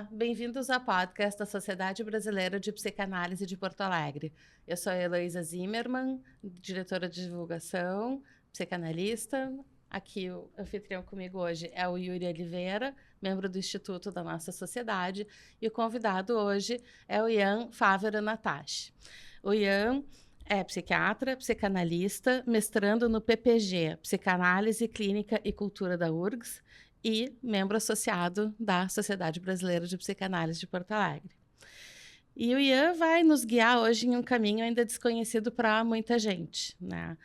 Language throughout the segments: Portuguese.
Olá, bem-vindos ao podcast da Sociedade Brasileira de Psicanálise de Porto Alegre. Eu sou a Heloísa Zimmermann, diretora de divulgação, psicanalista. Aqui o anfitrião comigo hoje é o Yuri Oliveira, membro do Instituto da nossa sociedade, e o convidado hoje é o Ian Fávero Natache. O Ian é psiquiatra, psicanalista, mestrando no PPG, Psicanálise Clínica e Cultura da URGS, e membro associado da Sociedade Brasileira de Psicanálise de Porto Alegre. E o Ian vai nos guiar hoje em um caminho ainda desconhecido para muita gente, né?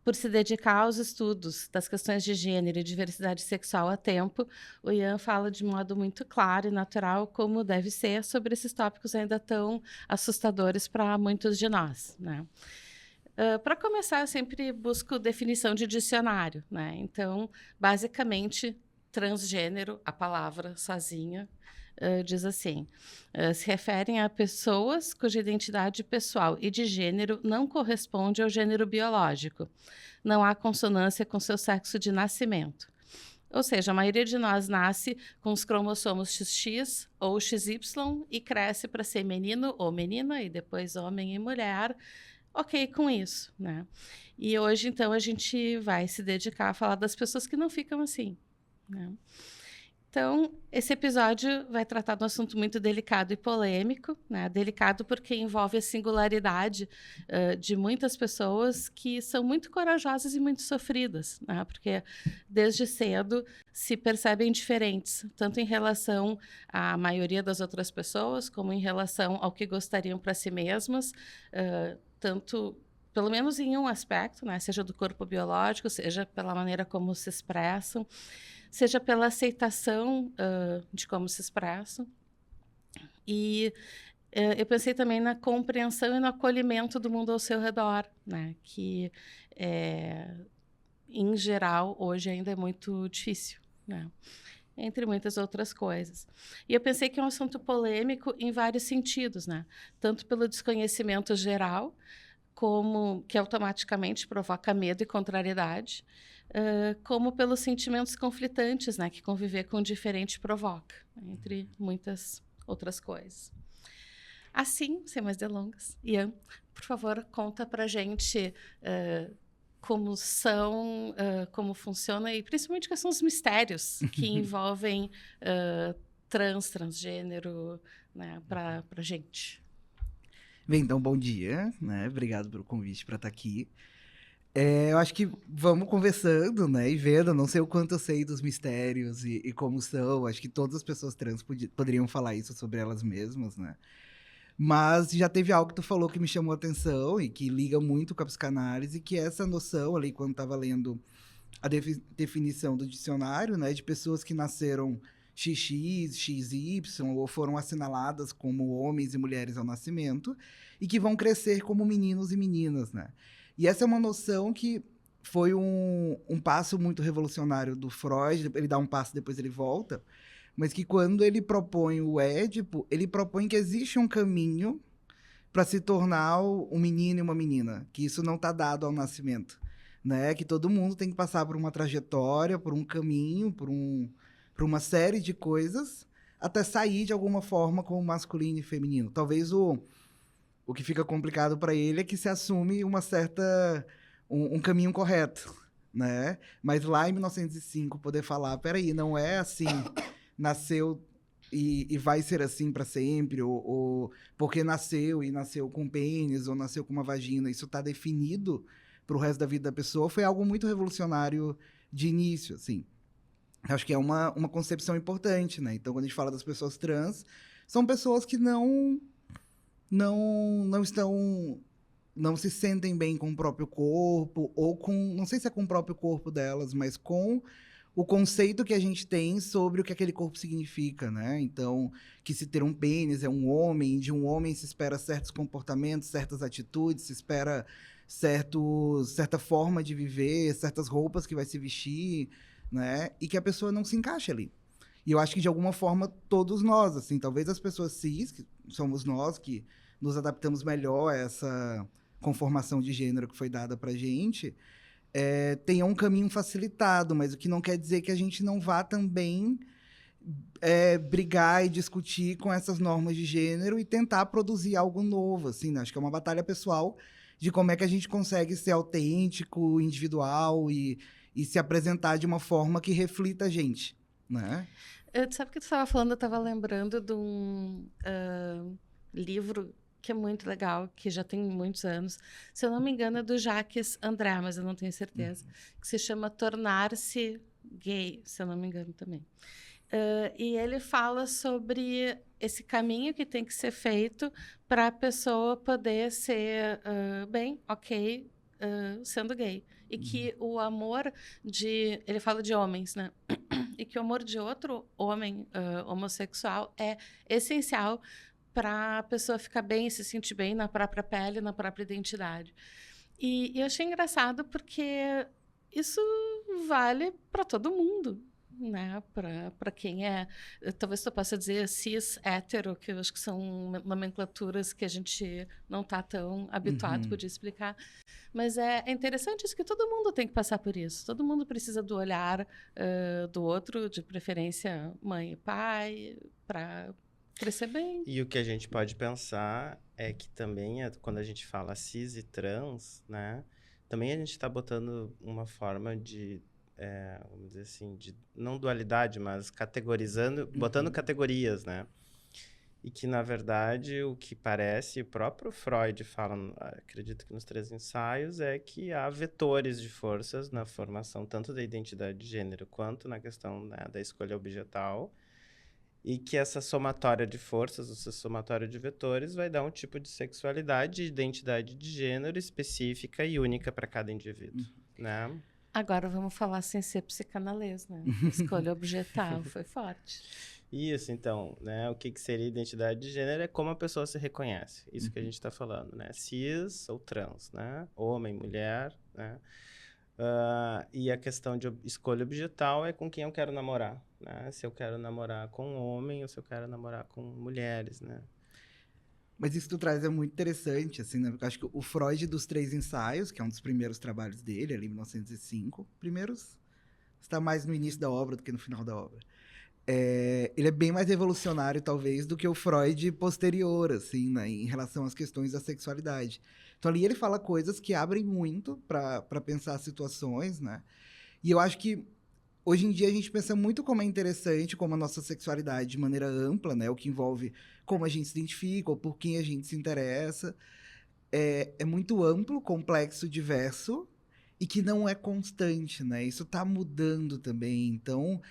Por se dedicar aos estudos das questões de gênero e diversidade sexual a tempo, o Ian fala de modo muito claro e natural como deve ser sobre esses tópicos ainda tão assustadores para muitos de nós, né? Para começar, eu sempre busco definição de dicionário, né? Então, basicamente, transgênero, a palavra sozinha, diz assim: se referem a pessoas cuja identidade pessoal e de gênero não corresponde ao gênero biológico. Não há consonância com seu sexo de nascimento. Ou seja, a maioria de nós nasce com os cromossomos XX ou XY e cresce para ser menino ou menina e depois homem e mulher. Ok com isso, né? E hoje, então, a gente vai se dedicar a falar das pessoas que não ficam assim, né? Então, esse episódio vai tratar de um assunto muito delicado e polêmico, né? Delicado porque envolve a singularidade de muitas pessoas que são muito corajosas e muito sofridas, né? Porque desde cedo se percebem diferentes, tanto em relação à maioria das outras pessoas, como em relação ao que gostariam para si mesmas, tanto, pelo menos em um aspecto, né? Seja do corpo biológico, seja pela maneira como se expressam, seja pela aceitação de como se expressam. E eu pensei também na compreensão e no acolhimento do mundo ao seu redor, né? Que, em geral, hoje ainda é muito difícil, né? Entre muitas outras coisas. E eu pensei que é um assunto polêmico em vários sentidos, né? Tanto pelo desconhecimento geral, como que automaticamente provoca medo e contrariedade, como pelos sentimentos conflitantes, né, que conviver com o diferente provoca, entre muitas outras coisas. Assim, sem mais delongas, Ian, por favor, conta pra gente como são, como funciona e principalmente quais são os mistérios que envolvem transgênero, né, pra gente. Bem, então, bom dia, né? Obrigado pelo convite para estar aqui. Eu acho que vamos conversando, né? E vendo, não sei o quanto eu sei dos mistérios e como são. Acho que todas as pessoas trans poderiam falar isso sobre elas mesmas, né? Mas já teve algo que tu falou que me chamou a atenção e que liga muito com a psicanálise, que é essa noção ali, quando estava lendo a definição do dicionário, né? De pessoas que nasceram XX, XY, ou foram assinaladas como homens e mulheres ao nascimento, e que vão crescer como meninos e meninas, né? E essa é uma noção que foi um passo muito revolucionário do Freud, ele dá um passo, depois ele volta, mas que quando ele propõe o Édipo, ele propõe que existe um caminho para se tornar um menino e uma menina, que isso não está dado ao nascimento, né? Que todo mundo tem que passar por uma trajetória, por um caminho, por uma série de coisas, até sair de alguma forma como masculino e feminino. Talvez o que fica complicado para ele é que se assume um caminho correto, né? Mas lá em 1905 poder falar, peraí, não é assim, nasceu e vai ser assim para sempre, ou porque nasceu com pênis, ou nasceu com uma vagina, isso está definido para o resto da vida da pessoa, foi algo muito revolucionário de início, assim. Acho que é uma concepção importante, né? Então, quando a gente fala das pessoas trans, são pessoas que não se sentem bem com o próprio corpo, ou com, não sei se é com o próprio corpo delas, mas com o conceito que a gente tem sobre o que aquele corpo significa, né? Então, que se ter um pênis é um homem, de um homem se espera certos comportamentos, certas atitudes, se espera certa forma de viver, certas roupas que vai se vestir, né? E que a pessoa não se encaixa ali. E eu acho que, de alguma forma, todos nós, assim, talvez as pessoas cis, que somos nós, que nos adaptamos melhor a essa conformação de gênero que foi dada pra gente, tenham um caminho facilitado, mas o que não quer dizer que a gente não vá também brigar e discutir com essas normas de gênero e tentar produzir algo novo, assim, né? Acho que é uma batalha pessoal de como é que a gente consegue ser autêntico, individual e se apresentar de uma forma que reflita a gente, né? Sabe o que tu estava falando? Eu estava lembrando de um livro que é muito legal, que já tem muitos anos. Se eu não me engano, é do Jacques André, mas eu não tenho certeza. Que se chama Tornar-se Gay, se eu não me engano também. E ele fala sobre esse caminho que tem que ser feito para a pessoa poder ser bem, ok, sendo gay. E que o amor de... Ele fala de homens, né? E que o amor de outro homem homossexual é essencial para a pessoa ficar bem, se sentir bem na própria pele, na própria identidade. E eu achei engraçado porque isso vale para todo mundo, né? Para quem é, talvez tu possa dizer cis, hétero, que eu acho que são nomenclaturas que a gente não está tão habituado, podia explicar. Mas é interessante isso, que todo mundo tem que passar por isso. Todo mundo precisa do olhar do outro, de preferência mãe e pai, para crescer bem. E o que a gente pode pensar é que também, quando a gente fala cis e trans, né? Também a gente está botando uma forma de, vamos dizer assim, de não dualidade, mas categorizando, botando categorias, né? E que, na verdade, o que parece, o próprio Freud fala, acredito que nos 3 ensaios, é que há vetores de forças na formação tanto da identidade de gênero quanto na questão, né, da escolha objetal, e que essa somatória de forças, essa somatória de vetores, vai dar um tipo de sexualidade e identidade de gênero específica e única para cada indivíduo, né? Agora vamos falar sem ser psicanalês, né? Escolha objetal, foi forte. Isso, então, né? O que seria identidade de gênero é como a pessoa se reconhece. Isso que a gente está falando, né? Cis ou trans, né? Homem, mulher, né? E a questão de escolha objetal é com quem eu quero namorar, né? Se eu quero namorar com um homem ou se eu quero namorar com mulheres, né? Mas isso que tu traz é muito interessante, assim, né? Porque eu acho que o Freud dos 3 ensaios, que é um dos primeiros trabalhos dele, ali em 1905, primeiros está mais no início da obra do que no final da obra. Ele é bem mais revolucionário, talvez, do que o Freud posterior, assim, né? Em relação às questões da sexualidade. Então, ali ele fala coisas que abrem muito para pensar situações, né? E eu acho que hoje em dia a gente pensa muito como é interessante, como a nossa sexualidade de maneira ampla, né? O que envolve como a gente se identifica ou por quem a gente se interessa. É muito amplo, complexo, diverso e que não é constante, né? Isso está mudando também. Então,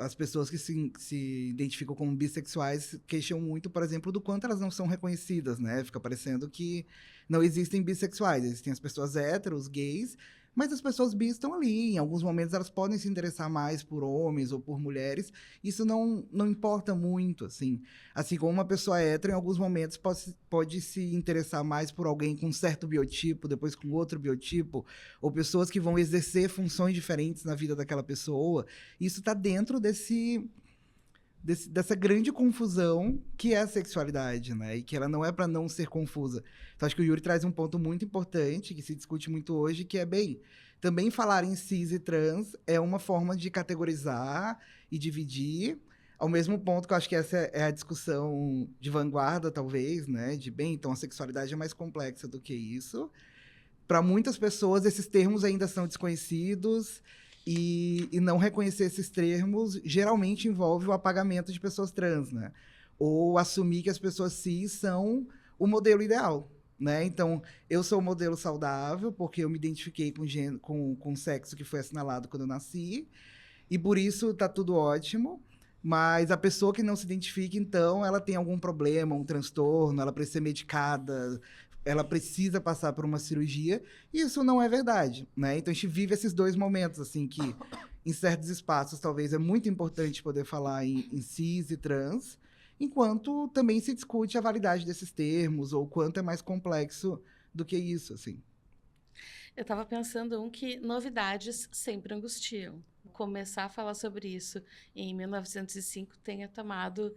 as pessoas que se identificam como bissexuais queixam muito, por exemplo, do quanto elas não são reconhecidas, né? Fica parecendo que não existem bissexuais, existem as pessoas héteros, gays, mas as pessoas bis estão ali. Em alguns momentos elas podem se interessar mais por homens ou por mulheres. Isso não importa muito, assim. Assim como uma pessoa hétero, em alguns momentos, pode se interessar mais por alguém com um certo biotipo, depois com outro biotipo, ou pessoas que vão exercer funções diferentes na vida daquela pessoa. Isso está dentro dessa grande confusão que é a sexualidade, né? E que ela não é para não ser confusa. Então, acho que o Yuri traz um ponto muito importante, que se discute muito hoje, que é, bem, também falar em cis e trans é uma forma de categorizar e dividir, ao mesmo ponto que eu acho que essa é a discussão de vanguarda, talvez, né? De, bem, então a sexualidade é mais complexa do que isso. Para muitas pessoas, esses termos ainda são desconhecidos, e não reconhecer esses termos geralmente envolve o apagamento de pessoas trans, né? Ou assumir que as pessoas cis são o modelo ideal, né? Então, eu sou o modelo saudável porque eu me identifiquei com o sexo que foi assinalado quando eu nasci, e por isso tá tudo ótimo. Mas a pessoa que não se identifica, então, ela tem algum problema, um transtorno, ela precisa ser medicada, ela precisa passar por uma cirurgia, e isso não é verdade, né? Então a gente vive esses 2 momentos, assim, que em certos espaços talvez é muito importante poder falar em cis e trans, enquanto também se discute a validade desses termos, ou quanto é mais complexo do que isso, assim. Eu estava pensando que novidades sempre angustiam. Começar a falar sobre isso em 1905 tenha tomado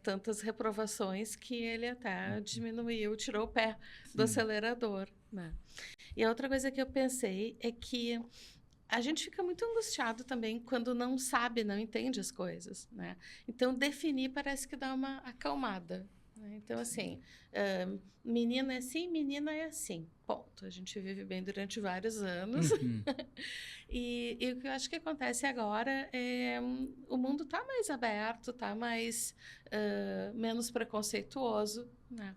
tantas reprovações que ele até diminuiu, tirou o pé do acelerador, né? E a outra coisa que eu pensei é que a gente fica muito angustiado também quando não sabe, não entende as coisas, né? Então, definir parece que dá uma acalmada, né? Então, assim, menina é assim, menina é assim, ponto. A gente vive bem durante vários anos. Uhum. E o que eu acho que acontece agora é o mundo está mais aberto, está mais menos preconceituoso, né?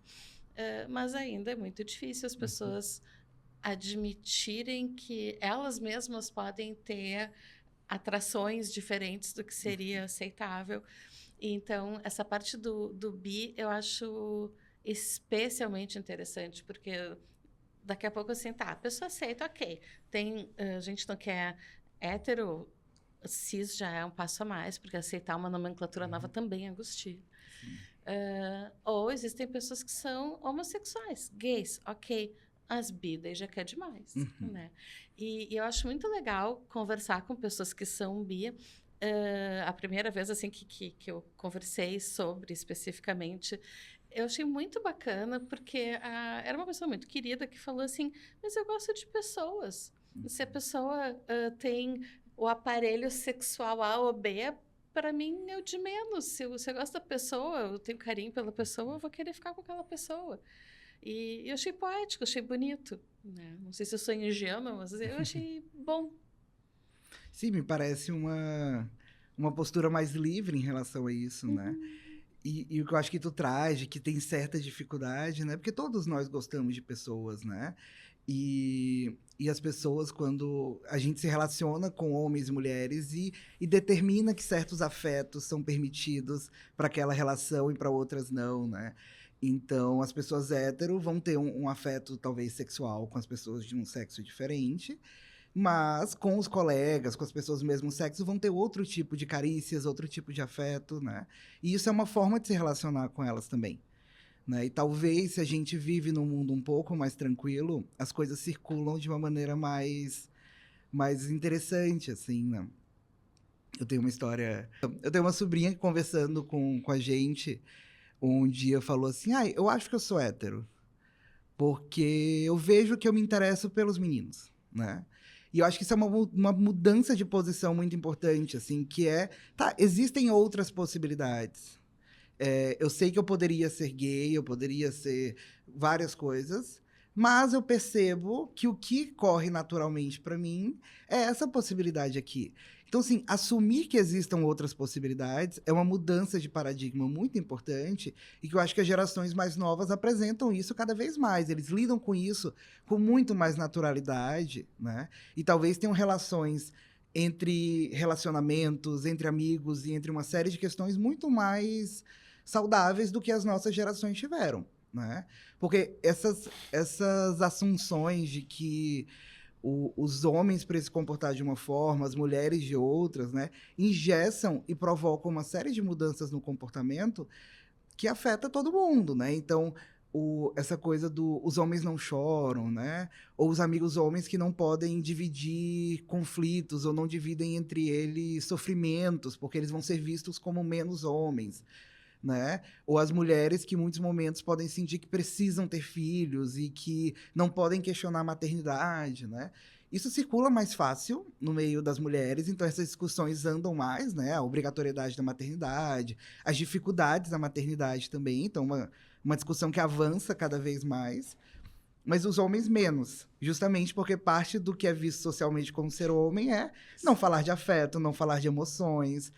Mas ainda é muito difícil as pessoas admitirem que elas mesmas podem ter atrações diferentes do que seria aceitável. E então, essa parte do bi eu acho especialmente interessante, porque daqui a pouco assim, tá, a pessoa aceita, ok. Tem gente que é hétero, cis já é um passo a mais, porque aceitar uma nomenclatura nova também angustia. Sim. Ou existem pessoas que são homossexuais, gays, ok. As bi daí já quer demais, Uhum. né? E eu acho muito legal conversar com pessoas que são bi. A primeira vez assim que eu conversei sobre especificamente, eu achei muito bacana, porque era uma pessoa muito querida que falou assim, mas eu gosto de pessoas. Se a pessoa tem o aparelho sexual A ou B, para mim é o de menos. Se você gosta da pessoa, eu tenho carinho pela pessoa, eu vou querer ficar com aquela pessoa. E eu achei poético, achei bonito, né? Não sei se eu sou ingênua, mas eu achei bom. Sim, me parece uma postura mais livre em relação a isso, né? E o que eu acho que tu traz, de que tem certa dificuldade, né? Porque todos nós gostamos de pessoas, né? E as pessoas, quando a gente se relaciona com homens e mulheres e determina que certos afetos são permitidos para aquela relação e para outras não, né? Então, as pessoas hétero vão ter um afeto, talvez, sexual com as pessoas de um sexo diferente, mas com os colegas, com as pessoas do mesmo sexo, vão ter outro tipo de carícias, outro tipo de afeto, né? E isso é uma forma de se relacionar com elas também, né? E talvez, se a gente vive num mundo um pouco mais tranquilo, as coisas circulam de uma maneira mais interessante, assim, né? Eu tenho uma história... Eu tenho uma sobrinha que, conversando com a gente, um dia falou assim, eu acho que eu sou hétero, porque eu vejo que eu me interesso pelos meninos, né? E eu acho que isso é uma mudança de posição muito importante, assim, que é, tá, existem outras possibilidades. Eu sei que eu poderia ser gay, eu poderia ser várias coisas, mas eu percebo que o que corre naturalmente para mim é essa possibilidade aqui. Então, assim, assumir que existam outras possibilidades é uma mudança de paradigma muito importante e que eu acho que as gerações mais novas apresentam isso cada vez mais. Eles lidam com isso com muito mais naturalidade, né? E talvez tenham relações entre relacionamentos, entre amigos e entre uma série de questões muito mais saudáveis do que as nossas gerações tiveram, né? Porque essas assunções de que os homens para se comportar de uma forma, as mulheres de outras, né, engessam e provocam uma série de mudanças no comportamento que afeta todo mundo, né? Então, essa coisa os homens não choram, né? Ou os amigos homens que não podem dividir conflitos ou não dividem entre eles sofrimentos, porque eles vão ser vistos como menos homens, né? Ou as mulheres que em muitos momentos podem sentir que precisam ter filhos e que não podem questionar a maternidade, né? Isso circula mais fácil no meio das mulheres, então essas discussões andam mais, né? A obrigatoriedade da maternidade, as dificuldades da maternidade também, então uma discussão que avança cada vez mais, mas os homens menos, justamente porque parte do que é visto socialmente como ser homem é não falar de afeto, não falar de emoções,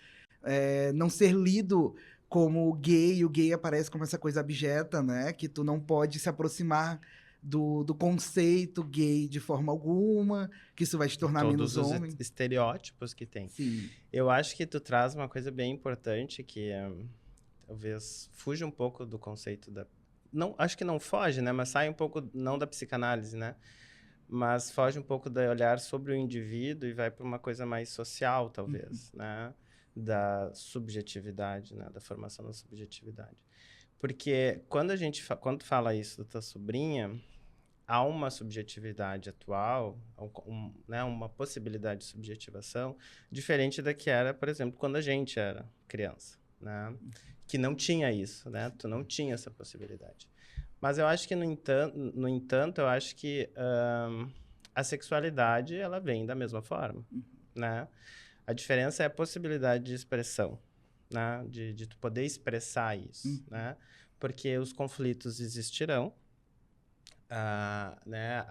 não ser lido como gay. O gay aparece como essa coisa abjeta, né? Que tu não pode se aproximar do conceito gay de forma alguma, que isso vai te tornar menos Todos os homem. estereótipos que tem. Sim. Eu acho que tu traz uma coisa bem importante que talvez fuja um pouco do conceito da... Não, acho que não foge, né? Mas sai um pouco, não da psicanálise, né? Mas foge um pouco do olhar sobre o indivíduo e vai para uma coisa mais social, talvez, né? Da subjetividade, né? Da formação da subjetividade. Porque quando tu fala isso da tua sobrinha, há uma subjetividade atual, né, uma possibilidade de subjetivação diferente da que era, por exemplo, quando a gente era criança, né? Que não tinha isso, né? Tu não tinha essa possibilidade. Mas eu acho que, no entanto eu acho que a sexualidade, ela vem da mesma forma, né? A diferença é a possibilidade de expressão, né? De tu poder expressar isso, né? Porque os conflitos existirão, né?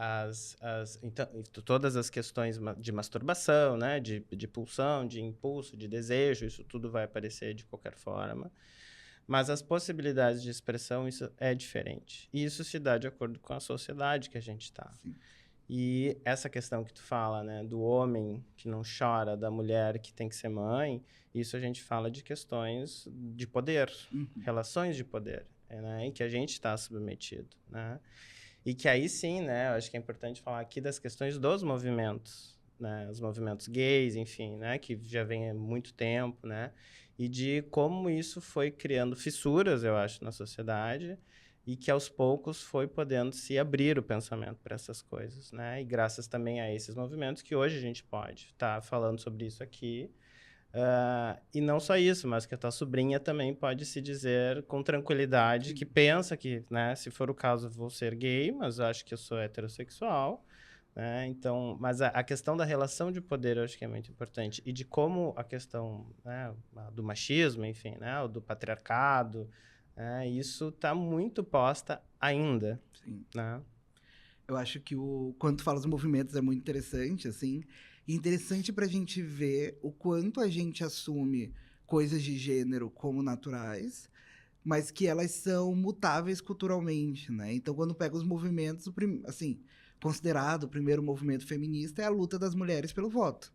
Então, todas as questões de masturbação, né? De pulsão, de impulso, de desejo, isso tudo vai aparecer de qualquer forma. Mas as possibilidades de expressão, isso é diferente. E isso se dá de acordo com a sociedade que a gente está. E essa questão que tu fala, né, do homem que não chora, da mulher que tem que ser mãe, isso a gente fala de questões de poder, relações de poder, né, em que a gente está submetido, né? E que aí sim, né, eu acho que é importante falar aqui das questões dos movimentos, né, os movimentos gays, enfim, né, que já vem há muito tempo, né, e de como isso foi criando fissuras, eu acho, na sociedade, e que aos poucos foi podendo se abrir o pensamento para essas coisas, né? E graças também a esses movimentos que hoje a gente pode estar falando sobre isso aqui. E não só isso, mas que a tua sobrinha também pode se dizer com tranquilidade que pensa que, né, se for o caso, vou ser gay, mas eu acho que eu sou heterossexual, né? Então, mas a questão da relação de poder eu acho que é muito importante. E de como a questão, né, do machismo, enfim, né, do patriarcado, isso está muito posta ainda, né? Eu acho que quando tu fala dos movimentos é muito interessante, assim. E interessante pra gente ver o quanto a gente assume coisas de gênero como naturais, mas que elas são mutáveis culturalmente, né? Então, quando pega os movimentos, assim, considerado o primeiro movimento feminista é a luta das mulheres pelo voto.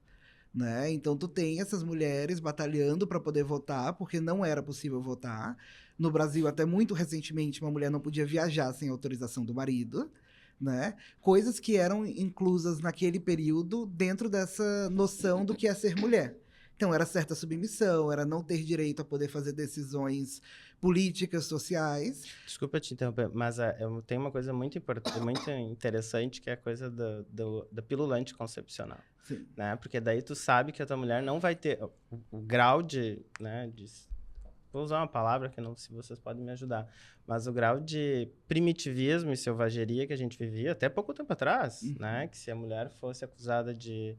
Né? Então, tu tem essas mulheres batalhando para poder votar, porque não era possível votar. No Brasil, até muito recentemente, uma mulher não podia viajar sem autorização do marido, né? Coisas que eram inclusas naquele período dentro dessa noção do que é ser mulher. Então, era certa submissão, era não ter direito a poder fazer decisões políticas, sociais. Desculpa te interromper, mas eu tenho uma coisa muito importante, muito interessante, que é a coisa da pílula anticoncepcional. Sim. Né? Porque daí tu sabe que a tua mulher não vai ter o grau né, vou usar uma palavra que não sei se vocês podem me ajudar, mas o grau de primitivismo e selvageria que a gente vivia até pouco tempo atrás, né? Que se a mulher fosse acusada de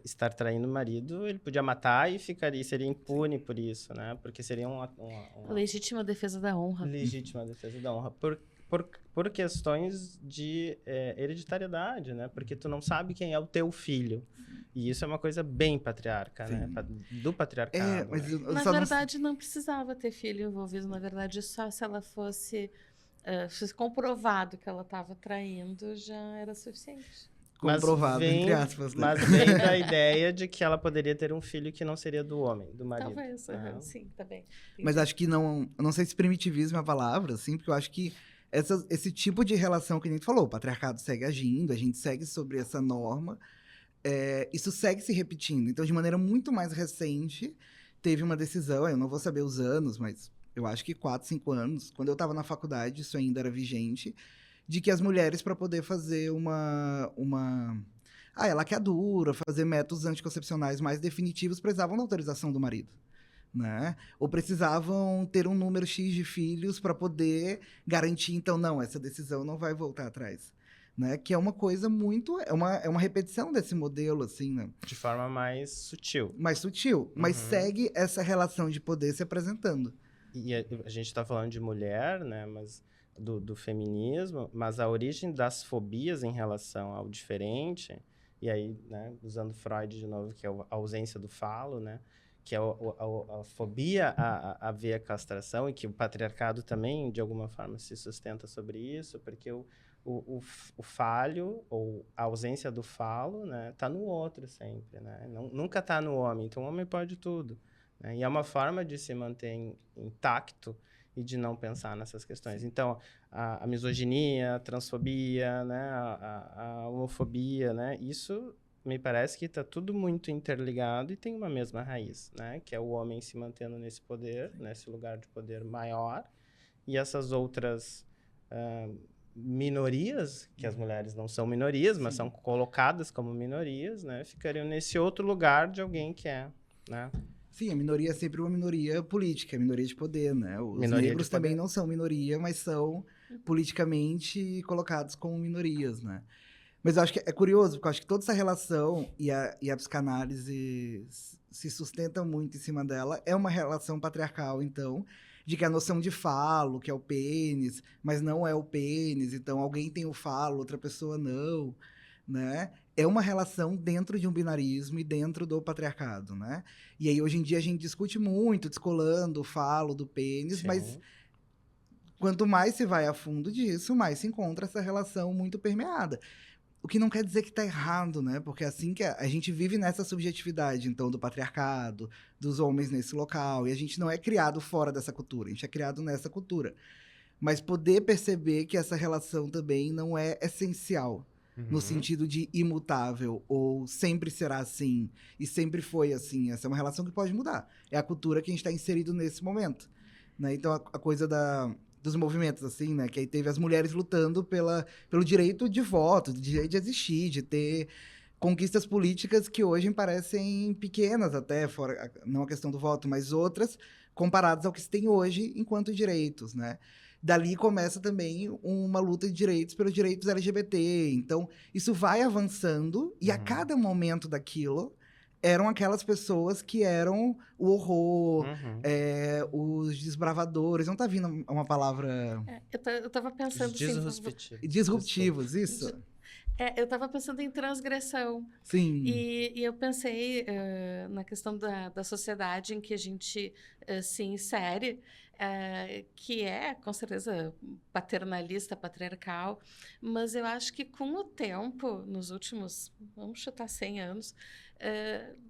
estar traindo o marido, ele podia matar e seria impune por isso, né? Porque seria uma legítima defesa da honra. Legítima defesa da honra. Por questões de hereditariedade, né? Porque tu não sabe quem é o teu filho. E isso é uma coisa bem patriarca, né? Do patriarcado. Mas né? Na verdade, não precisava ter filho envolvido. Na verdade, só se ela fosse comprovado que ela estava traindo, já era suficiente. Comprovado, entre aspas. Né? Mas vem da ideia de que ela poderia ter um filho que não seria do homem, do marido. Talvez, sim, tá bem. Mas acho que não sei se primitivismo é a palavra, assim, porque eu acho que esse tipo de relação que a gente falou, o patriarcado segue agindo, a gente segue sobre essa norma, isso segue se repetindo. Então, de maneira muito mais recente, teve uma decisão, eu não vou saber os anos, mas eu acho que 4, 5 anos, quando eu estava na faculdade, isso ainda era vigente, de que as mulheres, para poder fazer uma laqueadura, fazer métodos anticoncepcionais mais definitivos, precisavam da autorização do marido. Né? Ou precisavam ter um número X de filhos para poder garantir, então, não, essa decisão não vai voltar atrás. Né? Que é uma coisa muito... É uma repetição desse modelo, assim, né? De forma mais sutil. Mais sutil, mas segue essa relação de poder se apresentando. E a gente está falando de mulher, né? Mas do feminismo, mas a origem das fobias em relação ao diferente, e aí, né, usando Freud de novo, que é a ausência do falo, né? Que é a fobia a ver a castração, e que o patriarcado também, de alguma forma, se sustenta sobre isso, porque o falho, ou a ausência do falo, né, tá no outro sempre, né? Nunca tá no homem, então o homem pode tudo. Né? E é uma forma de se manter intacto e de não pensar nessas questões. Então, a misoginia, a transfobia, né, a homofobia, né, isso me parece que está tudo muito interligado e tem uma mesma raiz, né, que é o homem se mantendo nesse poder, nesse lugar de poder maior, e essas outras minorias, que as mulheres não são minorias, mas são colocadas como minorias, né, ficariam nesse outro lugar de alguém que é, né? Sim, a minoria é sempre uma minoria política, a minoria de poder, né? Os negros também não são minoria, mas são politicamente colocados como minorias, né? Mas eu acho que é curioso, porque eu acho que toda essa relação e a psicanálise se sustenta muito em cima dela. É uma relação patriarcal, então, de que a noção de falo, que é o pênis, mas não é o pênis, então alguém tem o falo, outra pessoa não, né? É uma relação dentro de um binarismo e dentro do patriarcado, né? E aí, hoje em dia, a gente discute muito, descolando o falo do pênis, mas Sim. quanto mais se vai a fundo disso, mais se encontra essa relação muito permeada. O que não quer dizer que está errado, né? Porque assim que a gente vive nessa subjetividade, então, do patriarcado, dos homens nesse local, e a gente não é criado fora dessa cultura, a gente é criado nessa cultura. Mas poder perceber que essa relação também não é essencial, no Uhum. sentido de imutável, ou sempre será assim, e sempre foi assim. Essa é uma relação que pode mudar. É a cultura que a gente está inserido nesse momento, né? Então, a coisa dos movimentos, assim, né? Que aí teve as mulheres lutando pelo direito de voto, de direito de existir, de ter conquistas políticas que hoje parecem pequenas até, fora, não a questão do voto, mas outras comparadas ao que se tem hoje enquanto direitos, né? Dali começa também uma luta de direitos pelos direitos LGBT. Então, isso vai avançando e a Uhum. cada momento daquilo eram aquelas pessoas que eram o horror, Uhum. os desbravadores. Não tá vindo uma palavra Eu tava Os pensando assim, disruptivos. Desculpa. disruptivos, isso? eu estava pensando em transgressão. Sim. E eu pensei na questão da sociedade em que a gente se insere, que é, com certeza, paternalista, patriarcal, mas eu acho que com o tempo, nos últimos, vamos chutar 100 anos,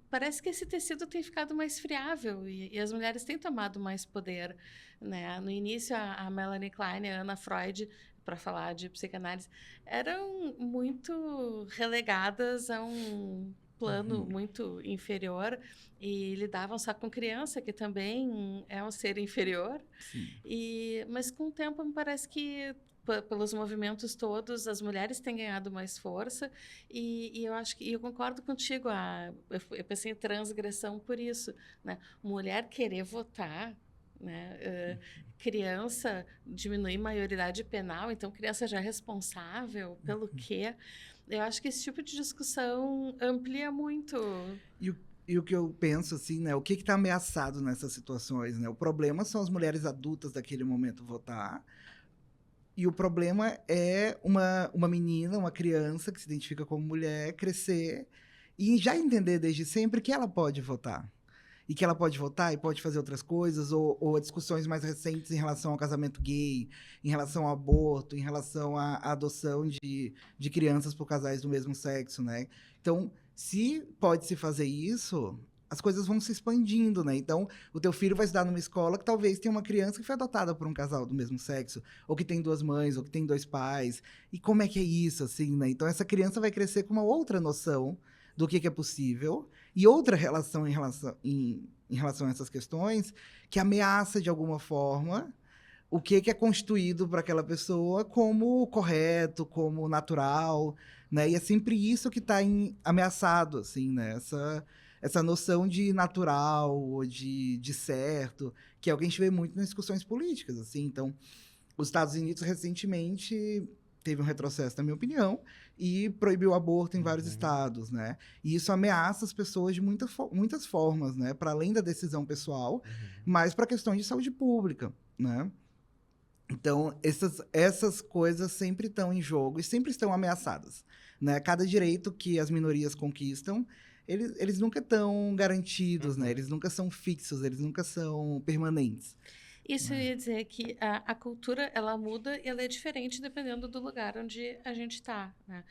parece que esse tecido tem ficado mais friável e as mulheres têm tomado mais poder, né? No início, a Melanie Klein e a Anna Freud, para falar de psicanálise, eram muito relegadas a um plano Uhum. muito inferior e lidavam só com criança, que também é um ser inferior. Sim. Mas com o tempo me parece que pelos movimentos todos as mulheres têm ganhado mais força e eu acho que e eu concordo contigo. Eu pensei em transgressão por isso, né? Mulher querer votar, né? Criança diminuir maioridade penal, então criança já é responsável pelo quê? Eu acho que esse tipo de discussão amplia muito. E o que eu penso, assim, né? O que está ameaçado nessas situações, né? O problema são as mulheres adultas daquele momento votar. E o problema é uma menina, uma criança que se identifica como mulher, crescer e já entender desde sempre que ela pode votar. E que ela pode votar e pode fazer outras coisas, ou discussões mais recentes em relação ao casamento gay, em relação ao aborto, em relação à adoção de crianças por casais do mesmo sexo, né? Então, se pode se fazer isso, as coisas vão se expandindo, né? Então, o teu filho vai estudar numa escola que talvez tenha uma criança que foi adotada por um casal do mesmo sexo, ou que tem duas mães, ou que tem dois pais. E como é que é isso, assim, né? Então, essa criança vai crescer com uma outra noção do que é possível e outra relação em relação a essas questões que ameaça de alguma forma o que é constituído para aquela pessoa como correto, como natural, né? E é sempre isso que está ameaçado, assim, né? Essa noção de natural ou de certo, que é o que a gente vê muito nas discussões políticas, assim. Então, os Estados Unidos recentemente teve um retrocesso, na minha opinião, e proibiu o aborto em vários Uhum. estados, né? E isso ameaça as pessoas de muitas formas, né? Para além da decisão pessoal, Uhum. mas para questões de saúde pública, né? Então, essas coisas sempre estão em jogo e sempre estão ameaçadas, né? Cada direito que as minorias conquistam, eles nunca estão garantidos, né? Uhum. Eles nunca são fixos, eles nunca são permanentes. Isso eu Né? ia dizer que a cultura ela muda e ela é diferente dependendo do lugar onde a gente está, né?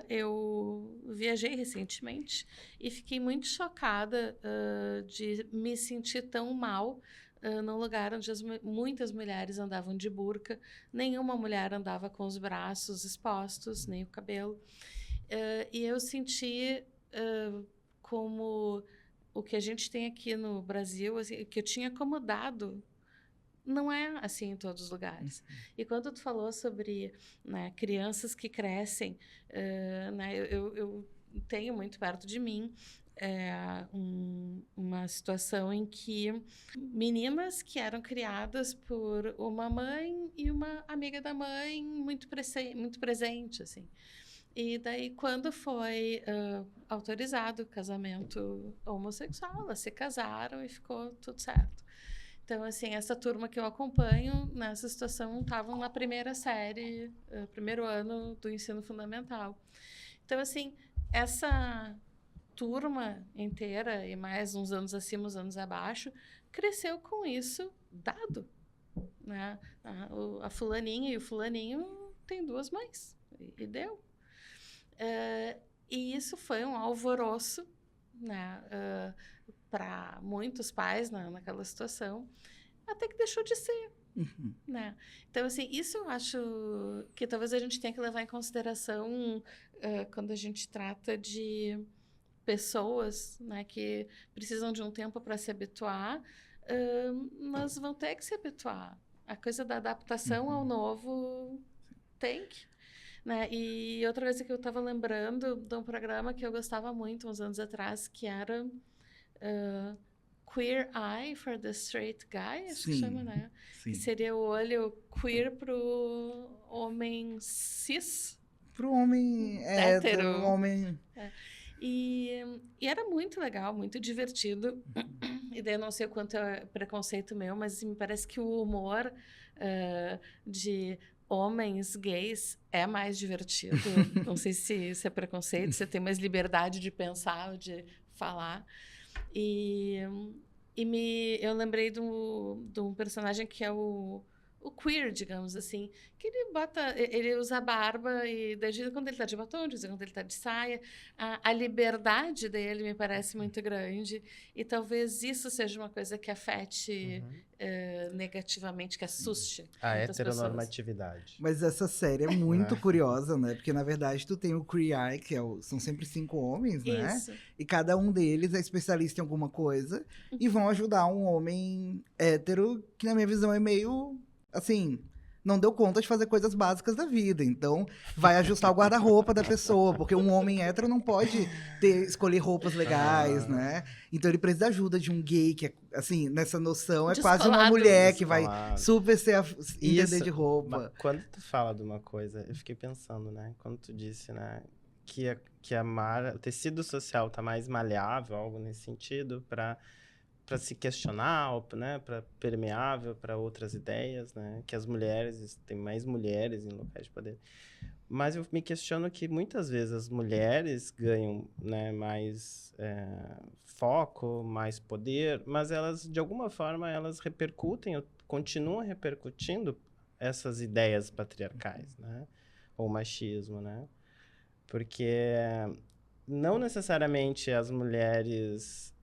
Eu viajei recentemente e fiquei muito chocada de me sentir tão mal num lugar onde muitas mulheres andavam de burca, nenhuma mulher andava com os braços expostos, nem o cabelo. E eu senti como o que a gente tem aqui no Brasil, assim, que eu tinha como dado, não é assim em todos os lugares. E quando tu falou sobre, né, crianças que crescem, né, eu tenho muito perto de mim uma situação em que meninas que eram criadas por uma mãe e uma amiga da mãe muito presente, assim. E daí, quando foi autorizado o casamento homossexual, elas se casaram e ficou tudo certo. Então, assim, essa turma que eu acompanho nessa situação estavam na primeira série, primeiro ano do ensino fundamental. Então, assim, essa turma inteira, e mais uns anos acima, uns anos abaixo, cresceu com isso dado, né? A fulaninha e o fulaninho têm 2 mães, e deu. E isso foi um alvoroço, né? Para muitos pais naquela situação, até que deixou de ser. Né? Então, assim, isso eu acho que talvez a gente tenha que levar em consideração quando a gente trata de pessoas, né, que precisam de um tempo para se habituar, mas vão ter que se habituar. A coisa da adaptação ao novo tem que. Né? E outra coisa que eu estava lembrando de um programa que eu gostava muito uns anos atrás, que era Queer Eye for the Straight Guy, acho que chama, né? Sim. Que seria o olho queer pro homem cis. Pro homem hétero, homem... E era muito legal, muito divertido. E daí eu não sei o quanto é preconceito meu, mas me parece que o humor de homens gays é mais divertido. Não sei se é preconceito, se tem mais liberdade de pensar ou de falar. Eu lembrei de um personagem que é o queer, digamos assim, que ele usa barba e desde quando ele está de batom, desde quando ele está de saia, a liberdade dele me parece muito grande, e talvez isso seja uma coisa que afete negativamente, que assuste a muitas heteronormatividade. pessoas. Mas essa série é muito curiosa, né? Porque, na verdade, tu tem o Queer Eye, que são sempre 5 homens, né? Isso. E cada um deles é especialista em alguma coisa e vão ajudar um homem hétero, que na minha visão é meio, assim, não deu conta de fazer coisas básicas da vida. Então, vai ajustar o guarda-roupa da pessoa, porque um homem hétero não pode escolher roupas legais, né? Então, ele precisa da ajuda de um gay, que é, assim, nessa noção, é quase uma mulher que vai super entender de roupa. Mas quando tu fala de uma coisa, eu fiquei pensando, né? Quando tu disse, né? Que o tecido social tá mais maleável, algo nesse sentido, para se questionar, né, para permeável para outras ideias, né, que as mulheres, tem mais mulheres em locais de poder. Mas eu me questiono que muitas vezes as mulheres ganham, né, mais foco, mais poder, mas elas, de alguma forma, elas continuam repercutindo essas ideias patriarcais, né, ou machismo, né, porque não necessariamente as mulheres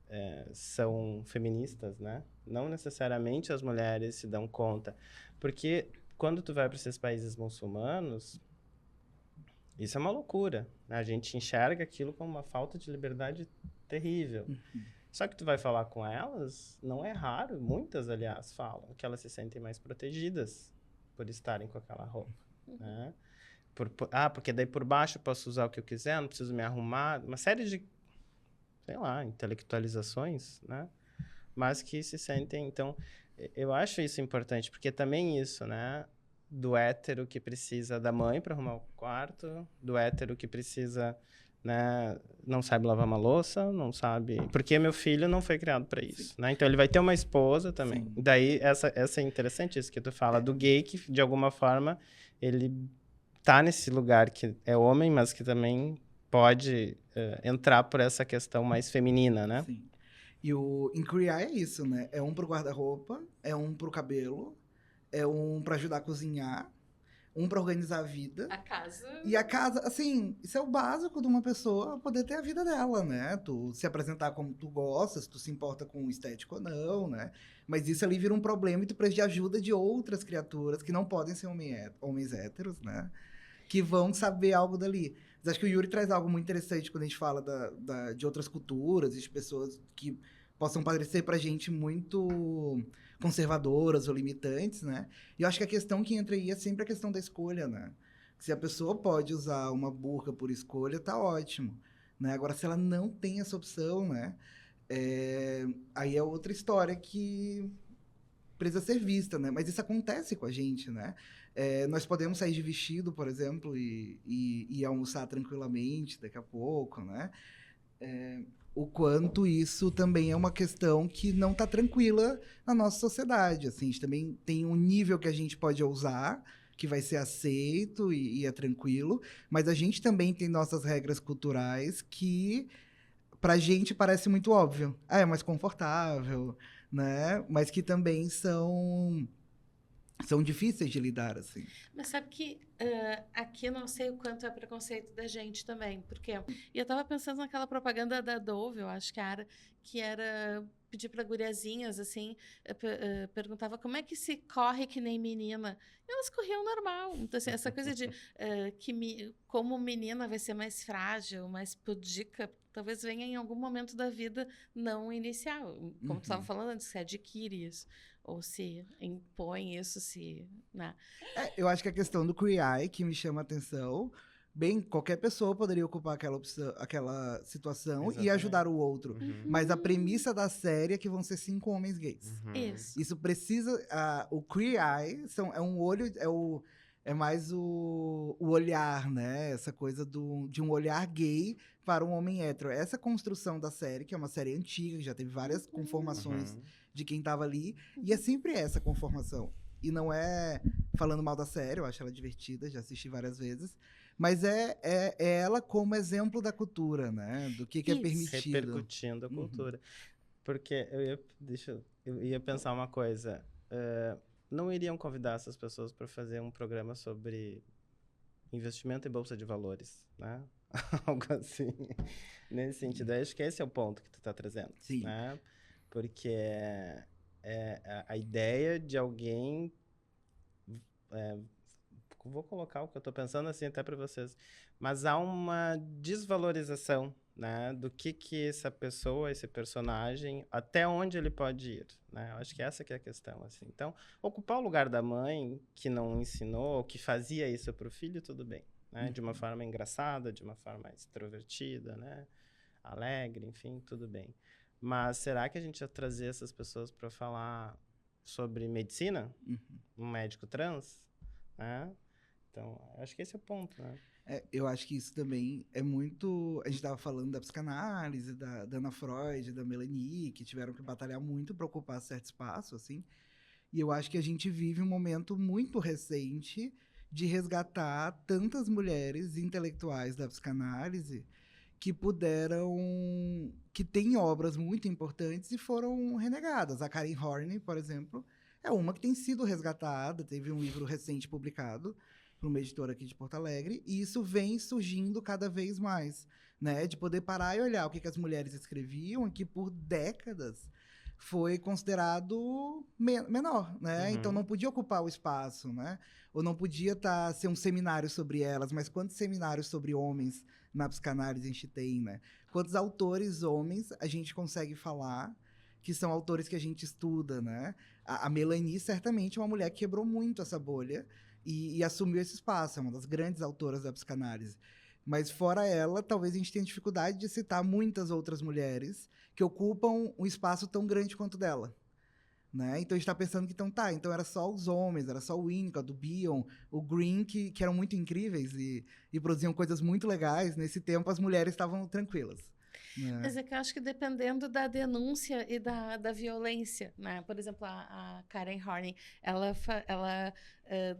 são feministas, né? Não necessariamente as mulheres se dão conta. Porque quando tu vai para esses países muçulmanos, isso é uma loucura, né? A gente enxerga aquilo como uma falta de liberdade terrível. Só que tu vai falar com elas, não é raro, muitas, aliás, falam que elas se sentem mais protegidas por estarem com aquela roupa, né? Porque daí por baixo eu posso usar o que eu quiser, não preciso me arrumar. Uma série de, sei lá, intelectualizações, né? Mas que se sentem... Então, eu acho isso importante, porque também isso, né? Do hétero que precisa da mãe para arrumar o quarto, do hétero que precisa, né? Não sabe lavar uma louça, não sabe... Porque meu filho não foi criado para isso, né? Então, ele vai ter uma esposa também. Sim. Daí, essa é interessante isso que tu fala, do gay que, de alguma forma, ele tá nesse lugar que é homem, mas que também pode entrar por essa questão mais feminina, né? Sim. E o Queer Eye é isso, né? É um pro guarda-roupa, é um pro cabelo, é um pra ajudar a cozinhar, um pra organizar a vida. A casa. E a casa, assim, isso é o básico de uma pessoa poder ter a vida dela, né? Tu se apresentar como tu gosta, se tu se importa com o estético ou não, né? Mas isso ali vira um problema e tu precisa de ajuda de outras criaturas que não podem ser homens héteros, né? Que vão saber algo dali. Mas acho que o Yuri traz algo muito interessante quando a gente fala de outras culturas e de pessoas que possam parecer pra gente muito conservadoras ou limitantes, né? E eu acho que a questão que entra aí é sempre a questão da escolha, né? Se a pessoa pode usar uma burca por escolha, tá ótimo, né? Agora, se ela não tem essa opção, né? Aí é outra história que precisa ser vista, né? Mas isso acontece com a gente, né? Nós podemos sair de vestido, por exemplo, e almoçar tranquilamente daqui a pouco, né? O quanto isso também é uma questão que não está tranquila na nossa sociedade. Assim, a gente também tem um nível que a gente pode ousar, que vai ser aceito e é tranquilo, mas a gente também tem nossas regras culturais que pra gente parece muito óbvio. É mais confortável, né? Mas que também são difíceis de lidar, assim. Mas sabe que aqui eu não sei o quanto é preconceito da gente também, porque e eu tava pensando naquela propaganda da Dove, eu acho que era pedir para guriazinhas assim, perguntava como é que se corre que nem menina. E elas corriam normal. Então assim, essa coisa de como menina vai ser mais frágil, mais pudica, talvez venha em algum momento da vida não inicial, como tu estava falando antes, se adquire isso ou se impõe isso, se, né? Eu acho que a questão do Queer Eye que me chama a atenção. Bem, qualquer pessoa poderia ocupar aquela opção, aquela situação e ajudar o outro. Mas a premissa da série é que vão ser 5 homens gays. Isso. Isso precisa. O Queer Eye é um olho. É mais o olhar, né? Essa coisa de um olhar gay para um homem hétero. Essa construção da série, que é uma série antiga, que já teve várias conformações de quem estava ali, e é sempre essa conformação. E não é falando mal da série, eu acho ela divertida, já assisti várias vezes. Mas é ela como exemplo da cultura, né? Do que é permitido. Repercutindo a cultura. Porque eu ia pensar uma coisa. Não iriam convidar essas pessoas para fazer um programa sobre investimento em bolsa de valores, né? Algo assim. Nesse sentido. Acho que esse é o ponto que tu está trazendo. Sim. Né? Porque a ideia de alguém... vou colocar o que eu estou pensando assim até para vocês. Mas há uma desvalorização, né, do que essa pessoa, esse personagem, até onde ele pode ir, né? Eu acho que essa que é a questão, assim. Então, ocupar o lugar da mãe que não ensinou, que fazia isso para o filho, tudo bem, né? De uma forma engraçada, de uma forma extrovertida, né? Alegre, enfim, tudo bem. Mas será que a gente ia trazer essas pessoas para falar sobre medicina? Um médico trans, né? Então, acho que esse é o ponto, né? Eu acho que isso também é muito... A gente estava falando da psicanálise, da Ana Freud, da Melanie, que tiveram que batalhar muito para ocupar certo espaço, assim. E eu acho que a gente vive um momento muito recente de resgatar tantas mulheres intelectuais da psicanálise que que têm obras muito importantes e foram renegadas. A Karen Horney, por exemplo, é uma que tem sido resgatada, teve um livro recente publicado por uma editora aqui de Porto Alegre, e isso vem surgindo cada vez mais, né? De poder parar e olhar o que as mulheres escreviam e que por décadas foi considerado menor, né? Então não podia ocupar o espaço, né? Ou não podia ser um seminário sobre elas, mas quantos seminários sobre homens na psicanálise a gente tem, né? Quantos autores homens a gente consegue falar que são autores que a gente estuda, né? A Melanie certamente é uma mulher que quebrou muito essa bolha e assumiu esse espaço, é uma das grandes autoras da psicanálise. Mas fora ela, talvez a gente tenha dificuldade de citar muitas outras mulheres que ocupam um espaço tão grande quanto dela. Né? Então a gente está pensando que então era só os homens, era só o Winnicott, o Bion, o Green, que eram muito incríveis e produziam coisas muito legais. Nesse tempo as mulheres estavam tranquilas. Né? Mas é que eu acho que dependendo da denúncia e da violência, né? Por exemplo, a Karen Horney, ela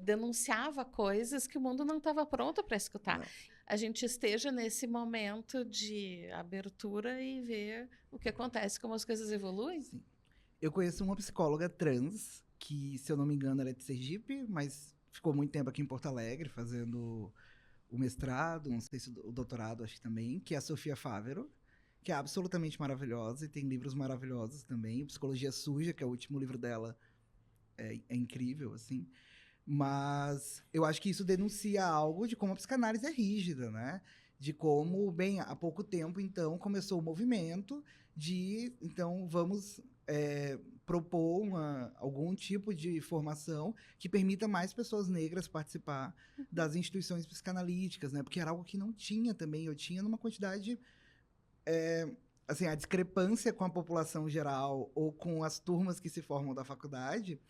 denunciava coisas que o mundo não estava pronto para escutar. Não. A gente esteja nesse momento de abertura e ver o que acontece, como as coisas evoluem. Sim. Eu conheço uma psicóloga trans, que, se eu não me engano, ela é de Sergipe, mas ficou muito tempo aqui em Porto Alegre, fazendo o mestrado, não sei se o doutorado, acho que também, que é a Sofia Fávero, que é absolutamente maravilhosa e tem livros maravilhosos também. Psicologia Suja, que é o último livro dela, é incrível, assim. Mas eu acho que isso denuncia algo de como a psicanálise é rígida, né? De como, bem, há pouco tempo, então, começou o movimento de, então, vamos propor algum tipo de formação que permita mais pessoas negras participar das instituições psicanalíticas, né? Porque era algo que não tinha também, eu tinha numa quantidade assim, a discrepância com a população geral ou com as turmas que se formam da faculdade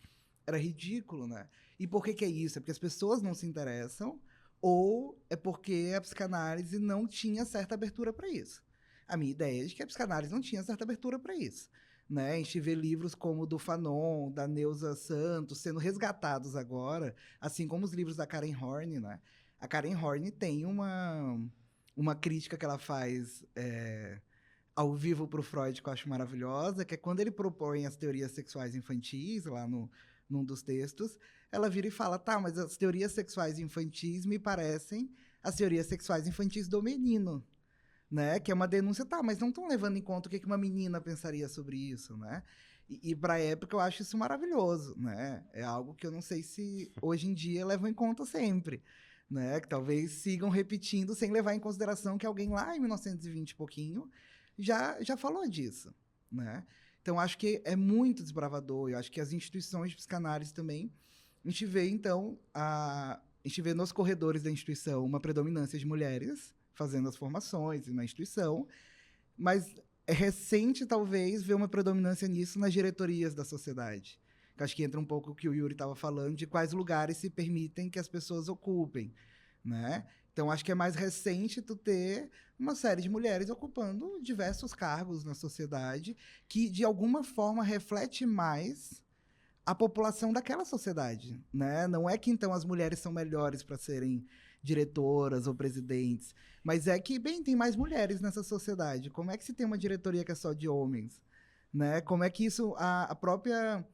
era ridículo, né? E por que que é isso? É porque as pessoas não se interessam ou é porque a psicanálise não tinha certa abertura para isso? A minha ideia é de que a psicanálise não tinha certa abertura para isso. Né? A gente vê livros como o do Fanon, da Neuza Santos, sendo resgatados agora, assim como os livros da Karen Horney, né? A Karen Horney tem uma crítica que ela faz ao vivo para o Freud, que eu acho maravilhosa, que é quando ele propõe as teorias sexuais infantis, lá num dos textos, ela vira e fala, tá, mas as teorias sexuais infantis me parecem as teorias sexuais infantis do menino, né? Que é uma denúncia, tá, mas não estão levando em conta o que uma menina pensaria sobre isso, né? E para a época eu acho isso maravilhoso, né? É algo que eu não sei se hoje em dia levam em conta sempre, né? Que talvez sigam repetindo sem levar em consideração que alguém lá em 1920 e pouquinho já falou disso, né? Então acho que é muito desbravador. Eu acho que as instituições de psicanálise também, a gente vê então a gente vê nos corredores da instituição uma predominância de mulheres fazendo as formações na instituição, mas é recente, talvez, ver uma predominância nisso nas diretorias da sociedade. Eu acho que entra um pouco o que o Yuri estava falando, de quais lugares se permitem que as pessoas ocupem, né? Então, acho que é mais recente tu ter uma série de mulheres ocupando diversos cargos na sociedade que, de alguma forma, reflete mais a população daquela sociedade, né? Não é que então as mulheres são melhores para serem diretoras ou presidentes, mas é que, bem, tem mais mulheres nessa sociedade. Como é que se tem uma diretoria que é só de homens, né? Como é que isso a própria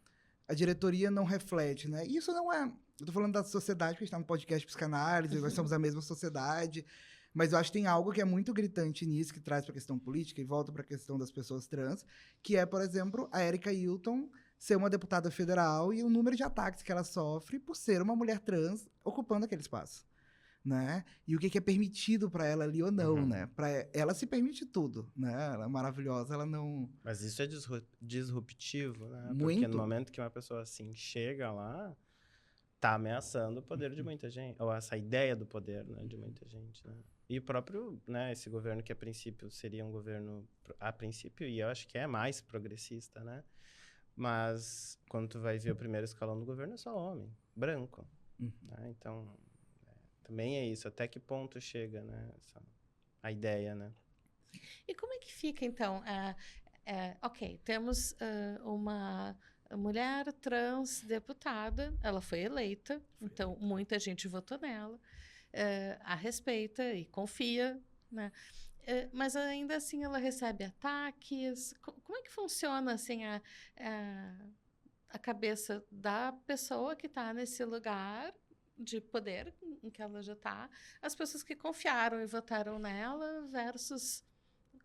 a diretoria não reflete, né? E isso não é, eu tô falando da sociedade, porque a gente tá no podcast Psicanálise, nós somos a mesma sociedade, mas eu acho que tem algo que é muito gritante nisso, que traz para a questão política e volta para a questão das pessoas trans, que é, por exemplo, a Erika Hilton ser uma deputada federal e o número de ataques que ela sofre por ser uma mulher trans ocupando aquele espaço, né? E o que é permitido para ela ali ou não, né? Para ela se permite tudo, né? Ela é maravilhosa, ela não... Mas isso é disruptivo, né? Porque no Muito. momento que uma pessoa assim chega lá, tá ameaçando o poder de muita gente, ou essa ideia do poder, né, de muita gente, né? E o próprio, né, esse governo que a princípio seria um governo, a princípio, e eu acho que é mais progressista, né? Mas quando tu vai ver o primeiro escalão do governo é só homem, branco, né? Então, também é isso, até que ponto chega, né, a ideia, né? E como é que fica, então? Ok, temos uma mulher trans deputada, ela foi eleita, então muita gente votou nela, a respeita e confia, né? Mas ainda assim ela recebe ataques. Como é que funciona assim a cabeça da pessoa que está nesse lugar de poder em que ela já está, as pessoas que confiaram e votaram nela versus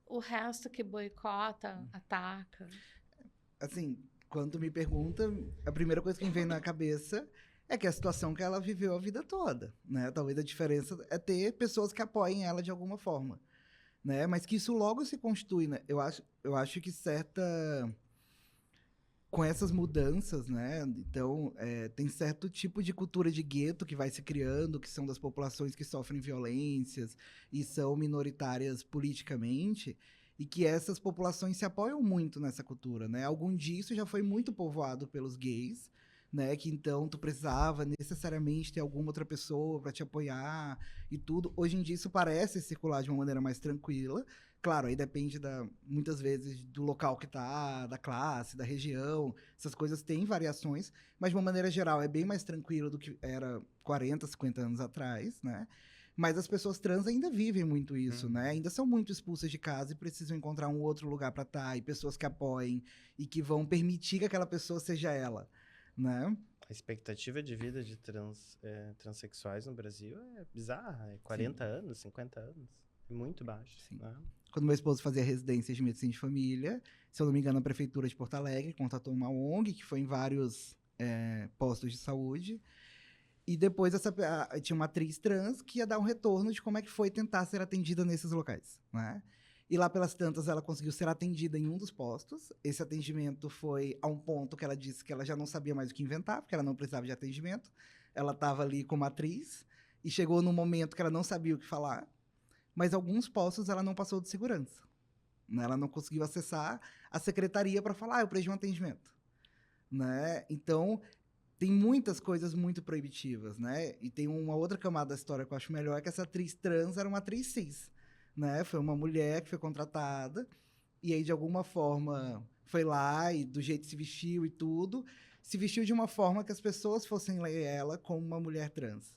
o resto que boicota, ataca? Assim, quando tu me pergunta, a primeira coisa que me vem na cabeça é que é a situação que ela viveu a vida toda, né? Talvez a diferença é ter pessoas que apoiem ela de alguma forma, né? Mas que isso logo se constitui, né? Eu acho que com essas mudanças, né? Então, tem certo tipo de cultura de gueto que vai se criando, que são das populações que sofrem violências e são minoritárias politicamente, e que essas populações se apoiam muito nessa cultura, né? Algum disso já foi muito povoado pelos gays, né? Que então tu precisava necessariamente ter alguma outra pessoa para te apoiar e tudo. Hoje em dia isso parece circular de uma maneira mais tranquila. Claro, aí depende muitas vezes do local que tá, da classe, da região. Essas coisas têm variações, mas de uma maneira geral é bem mais tranquilo do que era 40, 50 anos atrás, né? Mas as pessoas trans ainda vivem muito isso, né? Ainda são muito expulsas de casa e precisam encontrar um outro lugar para estar, e pessoas que apoiem e que vão permitir que aquela pessoa seja ela, né? A expectativa de vida de transexuais no Brasil é bizarra, é 40 anos, 50 anos, é muito baixo, né? Quando meu esposo fazia residência de medicina de família, se eu não me engano, a prefeitura de Porto Alegre contratou uma ONG que foi em vários postos de saúde. E depois tinha uma atriz trans que ia dar um retorno de como é que foi tentar ser atendida nesses locais, né? E lá pelas tantas ela conseguiu ser atendida em um dos postos. Esse atendimento foi a um ponto que ela disse que ela já não sabia mais o que inventar, porque ela não precisava de atendimento. Ela estava ali como atriz e chegou num momento que ela não sabia o que falar. Mas alguns postos ela não passou de segurança, né? Ela não conseguiu acessar a secretaria para falar, eu preciso de um atendimento, né? Então, tem muitas coisas muito proibitivas, né? E tem uma outra camada da história que eu acho melhor, que essa atriz trans era uma atriz cis, né? Foi uma mulher que foi contratada e aí, de alguma forma, foi lá e do jeito que se vestiu e tudo, se vestiu de uma forma que as pessoas fossem ler ela como uma mulher trans,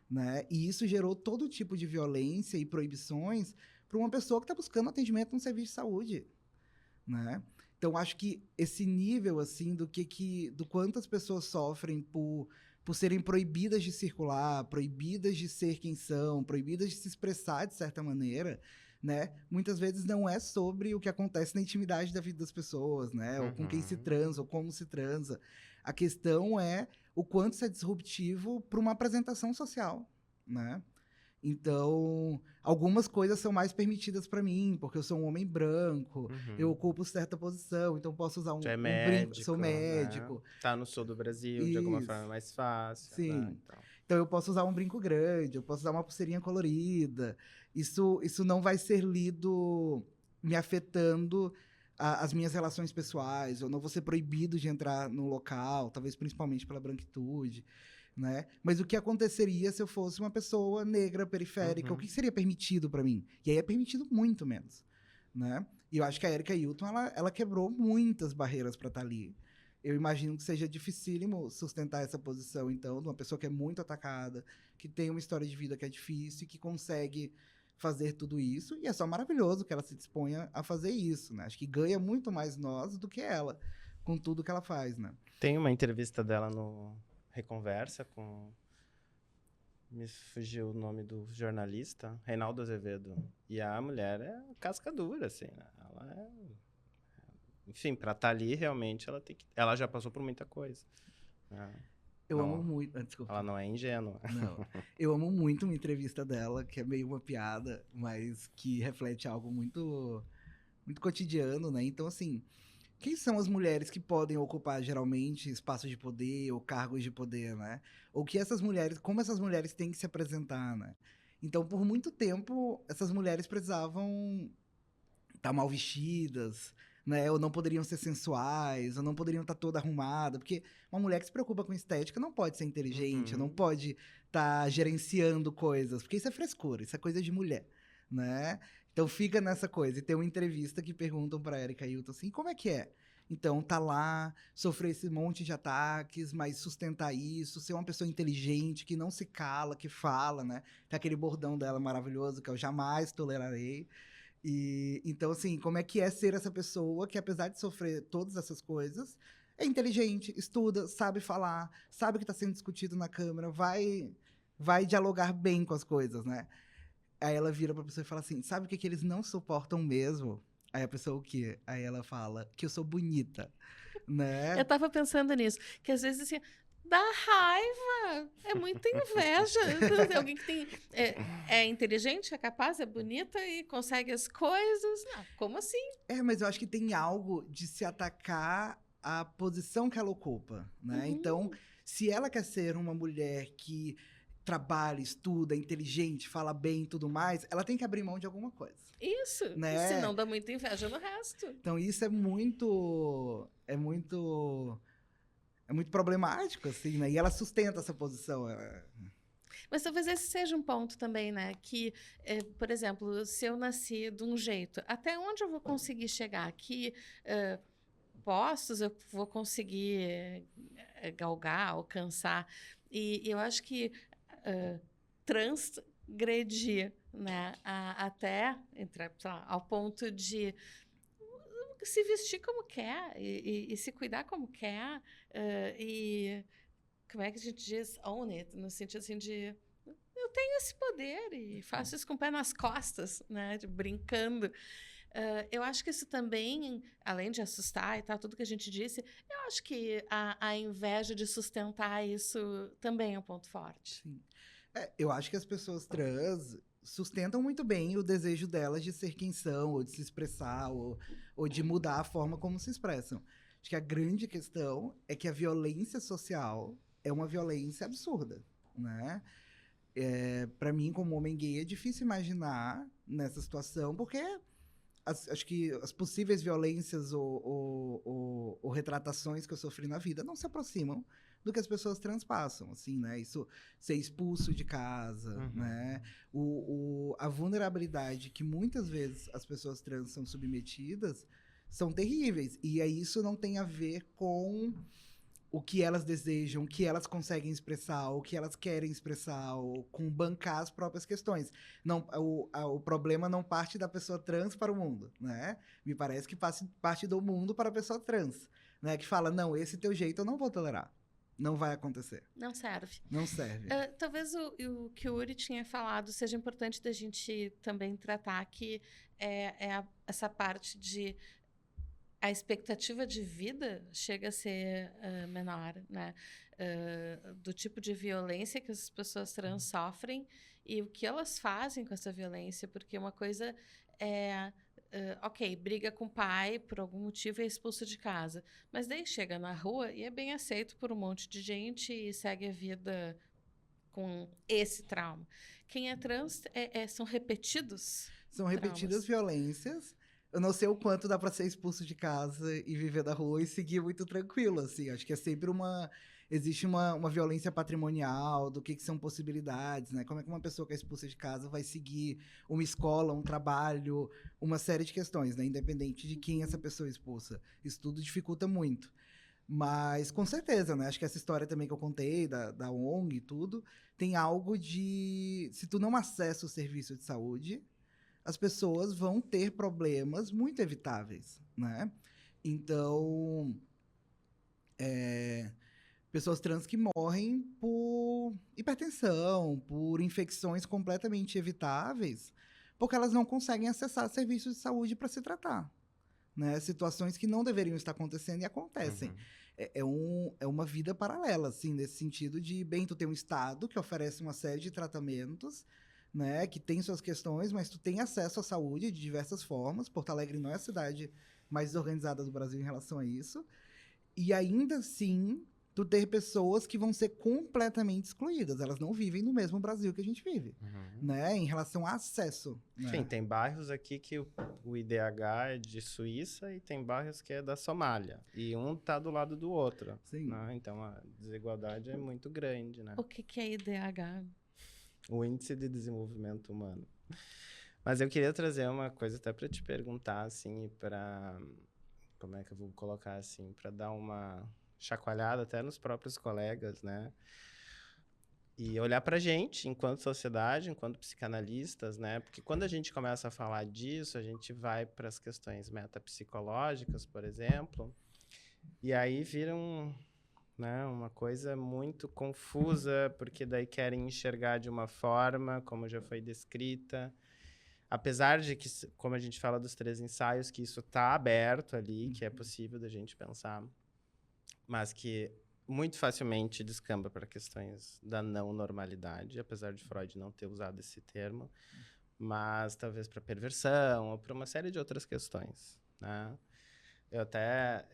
né? E isso gerou todo tipo de violência e proibições para uma pessoa que está buscando atendimento num serviço de saúde, né? Então, acho que esse nível, assim, do quanto as pessoas sofrem por serem proibidas de circular, proibidas de ser quem são, proibidas de se expressar de certa maneira, né? Muitas vezes não é sobre o que acontece na intimidade da vida das pessoas, né? Ou com quem se transa, ou como se transa. A questão é o quanto isso é disruptivo para uma apresentação social, né? Então, algumas coisas são mais permitidas para mim, porque eu sou um homem branco, eu ocupo certa posição, então posso usar Já é um brinco, sou médico, né? médico. Tá no sul do Brasil, de alguma forma é Isso, mais fácil, né? sim. Então, Então eu posso usar um brinco grande, eu posso usar uma pulseirinha colorida. Isso não vai ser lido me afetando as minhas relações pessoais, eu não vou ser proibido de entrar no local, talvez principalmente pela branquitude, né? Mas o que aconteceria se eu fosse uma pessoa negra, periférica? O que seria permitido para mim? E aí é permitido muito menos, né? E eu acho que a Erika Hilton, ela quebrou muitas barreiras para estar ali. Eu imagino que seja dificílimo sustentar essa posição, então, de uma pessoa que é muito atacada, que tem uma história de vida que é difícil e que consegue fazer tudo isso. E é só maravilhoso que ela se disponha a fazer isso, né? Acho que ganha muito mais nós do que ela, com tudo que ela faz, né? tem uma entrevista dela no Reconversa com... Me fugiu o nome do jornalista, Reinaldo Azevedo. E a mulher é casca dura, assim, né? Ela é... Enfim, pra estar ali, realmente, ela tem que... Ela já passou por muita coisa, né? Eu amo Não, muito. Desculpa. ela não é ingênua. Não. Eu amo muito uma entrevista dela, que é meio uma piada, mas que reflete algo muito, muito cotidiano, né? Então, assim, quem são as mulheres que podem ocupar geralmente espaços de poder ou cargos de poder, né? Ou que essas mulheres, como essas mulheres têm que se apresentar, né? Então, por muito tempo, essas mulheres precisavam estar mal vestidas, né? Ou não poderiam ser sensuais, ou não poderiam estar toda arrumada, porque uma mulher que se preocupa com estética não pode ser inteligente, não pode estar gerenciando coisas, porque isso é frescura, isso é coisa de mulher, né? Então fica nessa coisa. E tem uma entrevista que perguntam para Erika Hilton assim, como é que é? Então, tá lá, sofrer esse monte de ataques, mas sustentar isso, ser uma pessoa inteligente, que não se cala, que fala, né? Tem aquele bordão dela maravilhoso, que eu jamais tolerarei. E então, assim, como é que é ser essa pessoa que, apesar de sofrer todas essas coisas, é inteligente, estuda, sabe falar, sabe o que está sendo discutido na Câmara, vai dialogar bem com as coisas, né? Aí ela vira pra pessoa e fala assim: sabe o que, que eles não suportam mesmo? Aí a pessoa o quê? Aí ela fala que eu sou bonita, né? Eu tava pensando nisso, que às vezes assim, dá raiva, é muita inveja. Alguém que é inteligente, é capaz, é bonita e consegue as coisas. Não, como assim? É, mas eu acho que tem algo de se atacar a posição que ela ocupa, né? Então, se ela quer ser uma mulher que trabalha, estuda, é inteligente, fala bem e tudo mais, ela tem que abrir mão de alguma coisa, Isso, né? senão dá muita inveja no resto. Então, isso é muito problemático, assim, né? E ela sustenta essa posição. Mas talvez esse seja um ponto também, né? Que, por exemplo, se eu nasci de um jeito, até onde eu vou conseguir chegar? Que postos eu vou conseguir galgar, alcançar? E eu acho que transgredir, né? Até entrar, sei lá, ao ponto de se vestir como quer e se cuidar como quer e como é que a gente diz own it, no sentido assim de eu tenho esse poder e faço isso com o pé nas costas, né, brincando. Eu acho que isso também, além de assustar e tal, tudo que a gente disse, eu acho que a inveja de sustentar isso também é um ponto forte. Sim. Eu acho que as pessoas trans sustentam muito bem o desejo delas de ser quem são, ou de se expressar, ou de mudar a forma como se expressam. Acho que a grande questão é que a violência social é uma violência absurda, né? Para mim, como homem gay, é difícil imaginar nessa situação, porque acho que as possíveis violências ou retratações que eu sofri na vida não se aproximam do que as pessoas trans passam, assim, né? Isso, ser expulso de casa, né? A vulnerabilidade que muitas vezes as pessoas trans são submetidas são terríveis. E aí isso não tem a ver com o que elas desejam, o que elas conseguem expressar, o que elas querem expressar, ou com bancar as próprias questões. Não, o problema não parte da pessoa trans para o mundo, né? Me parece que parte do mundo para a pessoa trans, né? Que fala, não, esse teu jeito eu não vou tolerar. Não vai acontecer. Não serve. Não serve. Talvez o que o Uri tinha falado seja importante da gente também tratar, que essa parte de a expectativa de vida chega a ser menor, né? Do tipo de violência que as pessoas trans sofrem e o que elas fazem com essa violência, porque uma coisa é ok, briga com o pai por algum motivo e é expulso de casa, mas daí chega na rua e é bem aceito por um monte de gente e segue a vida com esse trauma. Quem é trans são repetidos. São repetidas violências. Eu não sei o quanto dá pra ser expulso de casa e viver da rua e seguir muito tranquilo, assim. Acho que é sempre existe uma violência patrimonial do que são possibilidades, né? Como é que uma pessoa que é expulsa de casa vai seguir uma escola, um trabalho, uma série de questões, né? Independente de quem essa pessoa é expulsa. Isso tudo dificulta muito. Mas, com certeza, né? Acho que essa história também que eu contei, da ONG e tudo, tem algo de... Se tu não acessa o serviço de saúde, as pessoas vão ter problemas muito evitáveis, né? Então, pessoas trans que morrem por hipertensão, por infecções completamente evitáveis, porque elas não conseguem acessar serviços de saúde para se tratar, né? Situações que não deveriam estar acontecendo e acontecem. É uma vida paralela, assim, nesse sentido de, bem, tu tem um estado que oferece uma série de tratamentos, né, que tem suas questões, mas tu tem acesso à saúde de diversas formas. Porto Alegre não é a cidade mais desorganizada do Brasil em relação a isso. E ainda assim, tu ter pessoas que vão ser completamente excluídas. Elas não vivem no mesmo Brasil que a gente vive, né, em relação a acesso. Né? Sim, tem bairros aqui que o IDH é de Suíça e tem bairros que é da Somália. E um tá do lado do outro. Sim. Né? Então, a desigualdade é muito grande, né? O que é IDH? O Índice de Desenvolvimento Humano. Mas eu queria trazer uma coisa até para te perguntar, assim, para... Como é que eu vou colocar, assim? Para dar uma chacoalhada até nos próprios colegas, né? E olhar para a gente, enquanto sociedade, enquanto psicanalistas, né? Porque quando a gente começa a falar disso, a gente vai para as questões metapsicológicas, por exemplo, e aí vira né, uma coisa muito confusa, porque daí querem enxergar de uma forma, como já foi descrita. Apesar de que, como a gente fala dos 3 ensaios, que isso está aberto ali, que é possível da gente pensar, mas que muito facilmente descamba para questões da não normalidade, apesar de Freud não ter usado esse termo, mas talvez para perversão ou para uma série de outras questões, né? Eu até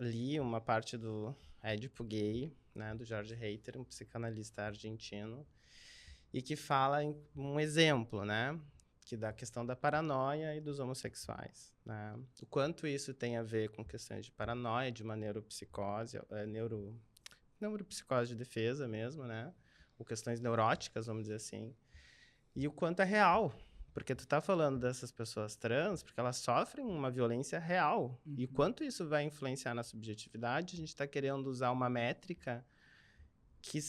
li uma parte do Édipo Gay, né, do Jorge Reiter, um psicanalista argentino, e que fala em um exemplo, né, que da questão da paranoia e dos homossexuais, né? O quanto isso tem a ver com questões de paranoia, de uma neuropsicose, neuropsicose de defesa mesmo, né? Ou questões neuróticas, vamos dizer assim. E o quanto é real. Porque tu tá falando dessas pessoas trans, porque elas sofrem uma violência real. E o quanto isso vai influenciar na subjetividade, a gente está querendo usar uma métrica que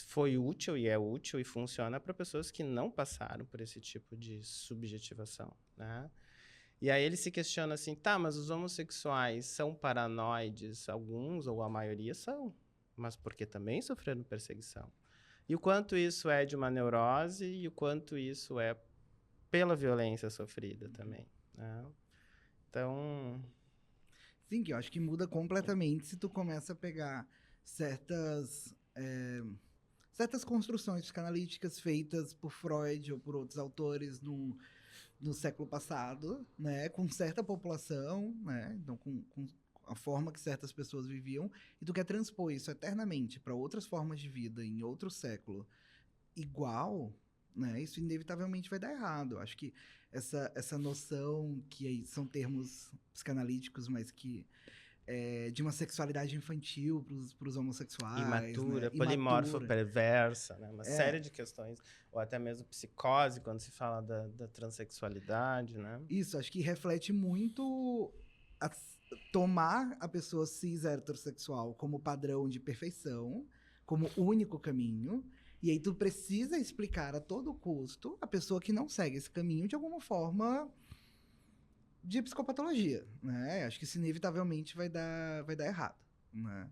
foi útil e é útil e funciona para pessoas que não passaram por esse tipo de subjetivação, né? E aí ele se questiona assim, tá, mas os homossexuais são paranoides? Alguns, ou a maioria, são. Mas porque também sofreram perseguição. E o quanto isso é de uma neurose e o quanto isso é pela violência sofrida também, né? Então... Sim, que eu acho que muda completamente se tu começa a pegar certas construções psicanalíticas feitas por Freud ou por outros autores no século passado, né, com certa população, né, então com a forma que certas pessoas viviam, e tu quer transpor isso eternamente para outras formas de vida em outro século igual, né? Isso inevitavelmente vai dar errado. Eu acho que essa noção, que aí são termos psicanalíticos, mas que de uma sexualidade infantil para os homossexuais, Imatura, né? polimorfo, Imatura. perversa, né? Uma série de questões. Ou até mesmo psicose, quando se fala da transexualidade, né? Isso, acho que reflete muito tomar a pessoa cis heterossexual como padrão de perfeição, como único caminho, e aí tu precisa explicar a todo custo a pessoa que não segue esse caminho de alguma forma de psicopatologia, né? Acho que isso inevitavelmente vai dar errado, né?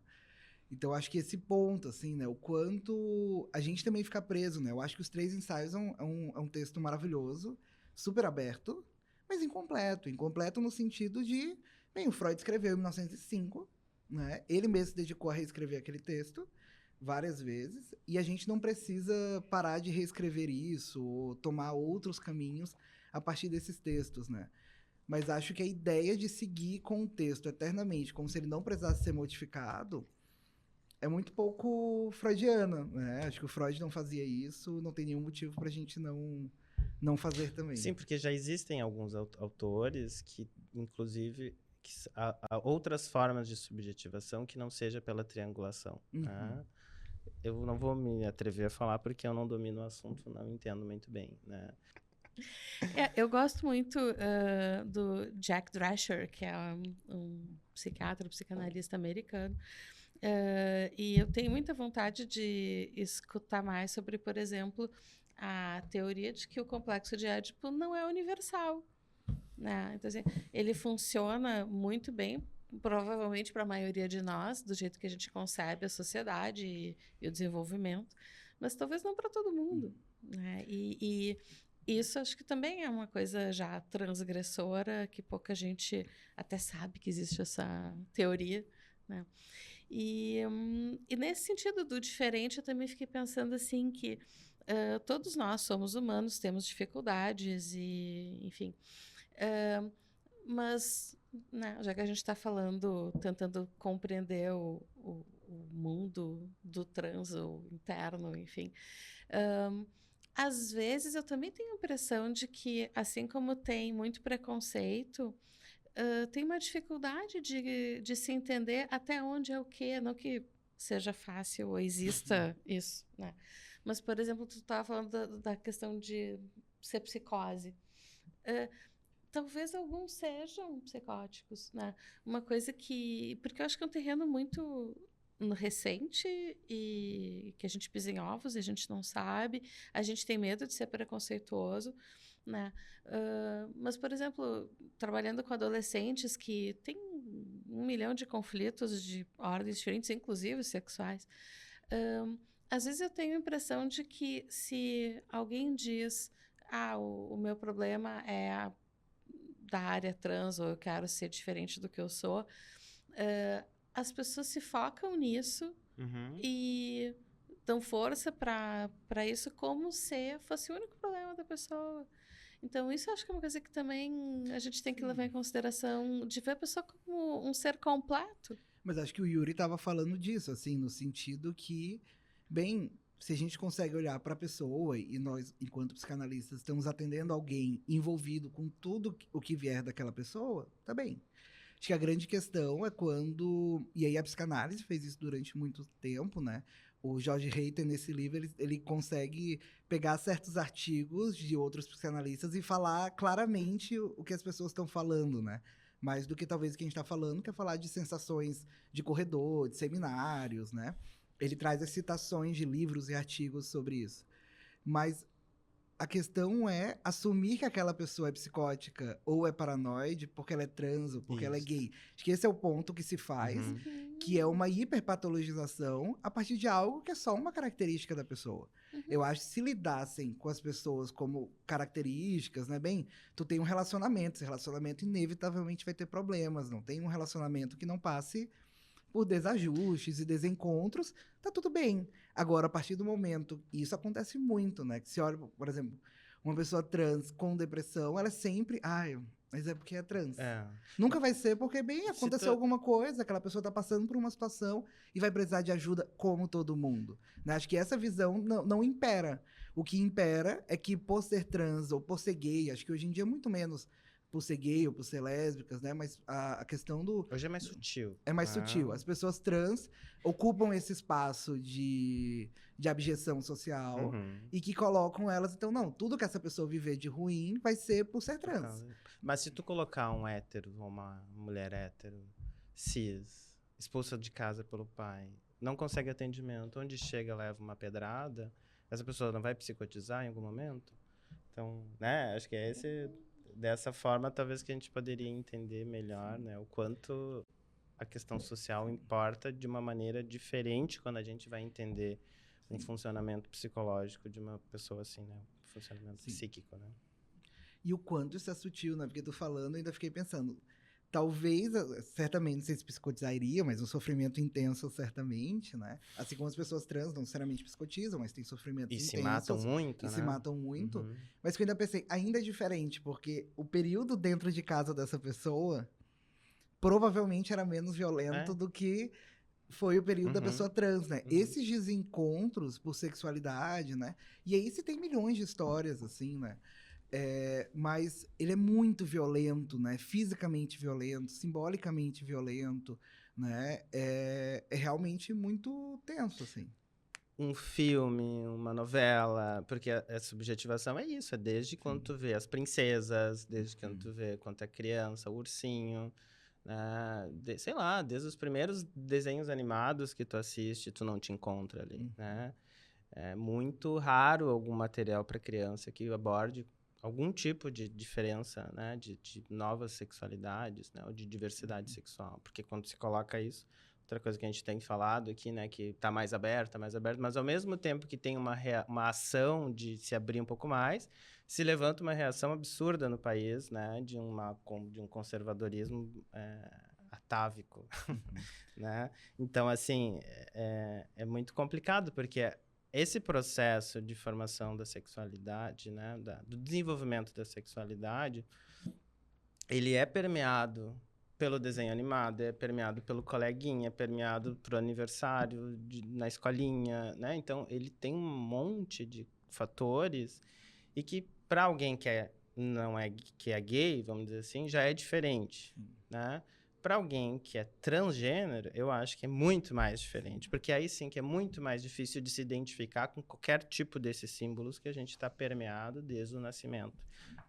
Então, acho que esse ponto, assim, né? O quanto a gente também fica preso, né? Eu acho que os 3 ensaios é um texto maravilhoso, super aberto, mas incompleto. Incompleto no sentido de... Bem, o Freud escreveu em 1905, né? Ele mesmo se dedicou a reescrever aquele texto várias vezes, e a gente não precisa parar de reescrever isso ou tomar outros caminhos a partir desses textos, né? Mas acho que a ideia de seguir com o texto eternamente, como se ele não precisasse ser modificado, é muito pouco freudiana, né? Acho que o Freud não fazia isso, não tem nenhum motivo para a gente não fazer também. Sim, porque já existem alguns autores que, inclusive, há outras formas de subjetivação que não seja pela triangulação. Né? Eu não vou me atrever a falar porque eu não domino o assunto, não entendo muito bem, né? Eu gosto muito do Jack Drescher, que é um psiquiatra, psicanalista americano. E eu tenho muita vontade de escutar mais sobre, por exemplo, a teoria de que o complexo de Édipo não é universal. Né? Então, assim, ele funciona muito bem, provavelmente para a maioria de nós, do jeito que a gente concebe a sociedade e o desenvolvimento, mas talvez não para todo mundo. Né? E isso acho que também é uma coisa já transgressora, que pouca gente até sabe que existe essa teoria. Né? E nesse sentido do diferente, eu também fiquei pensando assim que todos nós somos humanos, temos dificuldades e, enfim. Mas, né, já que a gente está falando, tentando compreender o mundo do trans, o interno, enfim, às vezes eu também tenho a impressão de que, assim como tem muito preconceito, tem uma dificuldade de se entender até onde é o quê, não que seja fácil ou exista isso, né? Mas, por exemplo, tu estava falando da questão de ser psicose. Talvez alguns sejam psicóticos, né? Uma coisa que... Porque eu acho que é um terreno muito recente e que a gente pisa em ovos e a gente não sabe. A gente tem medo de ser preconceituoso, né? Mas, por exemplo, trabalhando com adolescentes que têm 1 milhão de conflitos de ordens diferentes, inclusive sexuais, às vezes eu tenho a impressão de que se alguém diz o meu problema é da área trans, ou eu quero ser diferente do que eu sou, as pessoas se focam nisso e dão força para isso como se fosse o único problema da pessoa. Então, isso eu acho que é uma coisa que também a gente tem que levar em consideração, de ver a pessoa como um ser completo. Mas acho que o Yuri estava falando disso, assim, no sentido que, bem, se a gente consegue olhar para a pessoa e nós, enquanto psicanalistas, estamos atendendo alguém envolvido com tudo o que vier daquela pessoa, tá bem. Acho que a grande questão é quando... E aí a psicanálise fez isso durante muito tempo, né? O George Reiter, nesse livro, ele consegue pegar certos artigos de outros psicanalistas e falar claramente o que as pessoas estão falando, né? Mais do que talvez o que a gente está falando, que é falar de sensações de corredor, de seminários, né? Ele traz as citações de livros e artigos sobre isso. Mas a questão é assumir que aquela pessoa é psicótica ou é paranoide porque ela é trans ou porque ela é gay. Acho que esse é o ponto que se faz, que é uma hiperpatologização a partir de algo que é só uma característica da pessoa. Eu acho que se lidassem com as pessoas como características, né? Bem, tu tem um relacionamento, esse relacionamento inevitavelmente vai ter problemas, não tem um relacionamento que não passe por desajustes e desencontros, tá tudo bem. Agora, a partir do momento, e isso acontece muito, né? Que se olha, por exemplo, uma pessoa trans com depressão, ela é sempre, mas é porque é trans. Nunca vai ser porque, bem, aconteceu alguma coisa, aquela pessoa tá passando por uma situação e vai precisar de ajuda como todo mundo. Né? Acho que essa visão não impera. O que impera é que por ser trans ou por ser gay, acho que hoje em dia é muito menos por ser gay ou por ser lésbicas, né? Mas a questão do... Hoje é mais sutil. É mais sutil. As pessoas trans ocupam esse espaço de abjeção social e que colocam elas... Então, não, tudo que essa pessoa viver de ruim vai ser por ser trans. Mas se tu colocar um hétero ou uma mulher hétero, cis, expulsa de casa pelo pai, não consegue atendimento, onde chega leva uma pedrada, essa pessoa não vai psicotizar em algum momento? Então, né, acho que é dessa forma talvez que a gente poderia entender melhor, né, o quanto a questão social importa de uma maneira diferente quando a gente vai entender um funcionamento psicológico de uma pessoa assim, né, um funcionamento psíquico, né. E o quanto isso é sutil, né? Porque tô falando, ainda fiquei pensando, talvez, certamente, não sei se psicotizaria, mas um sofrimento intenso, certamente, né? Assim como as pessoas trans não necessariamente psicotizam, mas têm sofrimentos intensos. E se matam muito, né? E se matam muito. Mas que eu ainda pensei, ainda é diferente, porque o período dentro de casa dessa pessoa provavelmente era menos violento do que foi o período da pessoa trans, né? Esses desencontros por sexualidade, né? E aí você tem milhões de histórias, assim, né? Mas ele é muito violento, né? Fisicamente violento, simbolicamente violento, né? É realmente muito tenso, assim. Um filme, uma novela, porque a subjetivação é isso, é desde quando tu vê as princesas, desde quando tu vê quando é criança, o ursinho, né? Sei lá, desde os primeiros desenhos animados que tu assiste, tu não te encontra ali, né? É muito raro algum material para criança que aborde algum tipo de diferença, né, de novas sexualidades, né, ou de diversidade sexual, porque quando se coloca isso, outra coisa que a gente tem falado aqui, né, que está mais aberto, mas ao mesmo tempo que tem uma ação de se abrir um pouco mais, se levanta uma reação absurda no país, né, de um conservadorismo atávico, né? Então, assim, é muito complicado, porque esse processo de formação da sexualidade, né, do desenvolvimento da sexualidade, ele é permeado pelo desenho animado, é permeado pelo coleguinha, é permeado pro aniversário na escolinha, né? Então, ele tem um monte de fatores e que para alguém que que é gay, vamos dizer assim, já é diferente, né? Para alguém que é transgênero, eu acho que é muito mais diferente, porque aí sim que é muito mais difícil de se identificar com qualquer tipo desses símbolos que a gente está permeado desde o nascimento.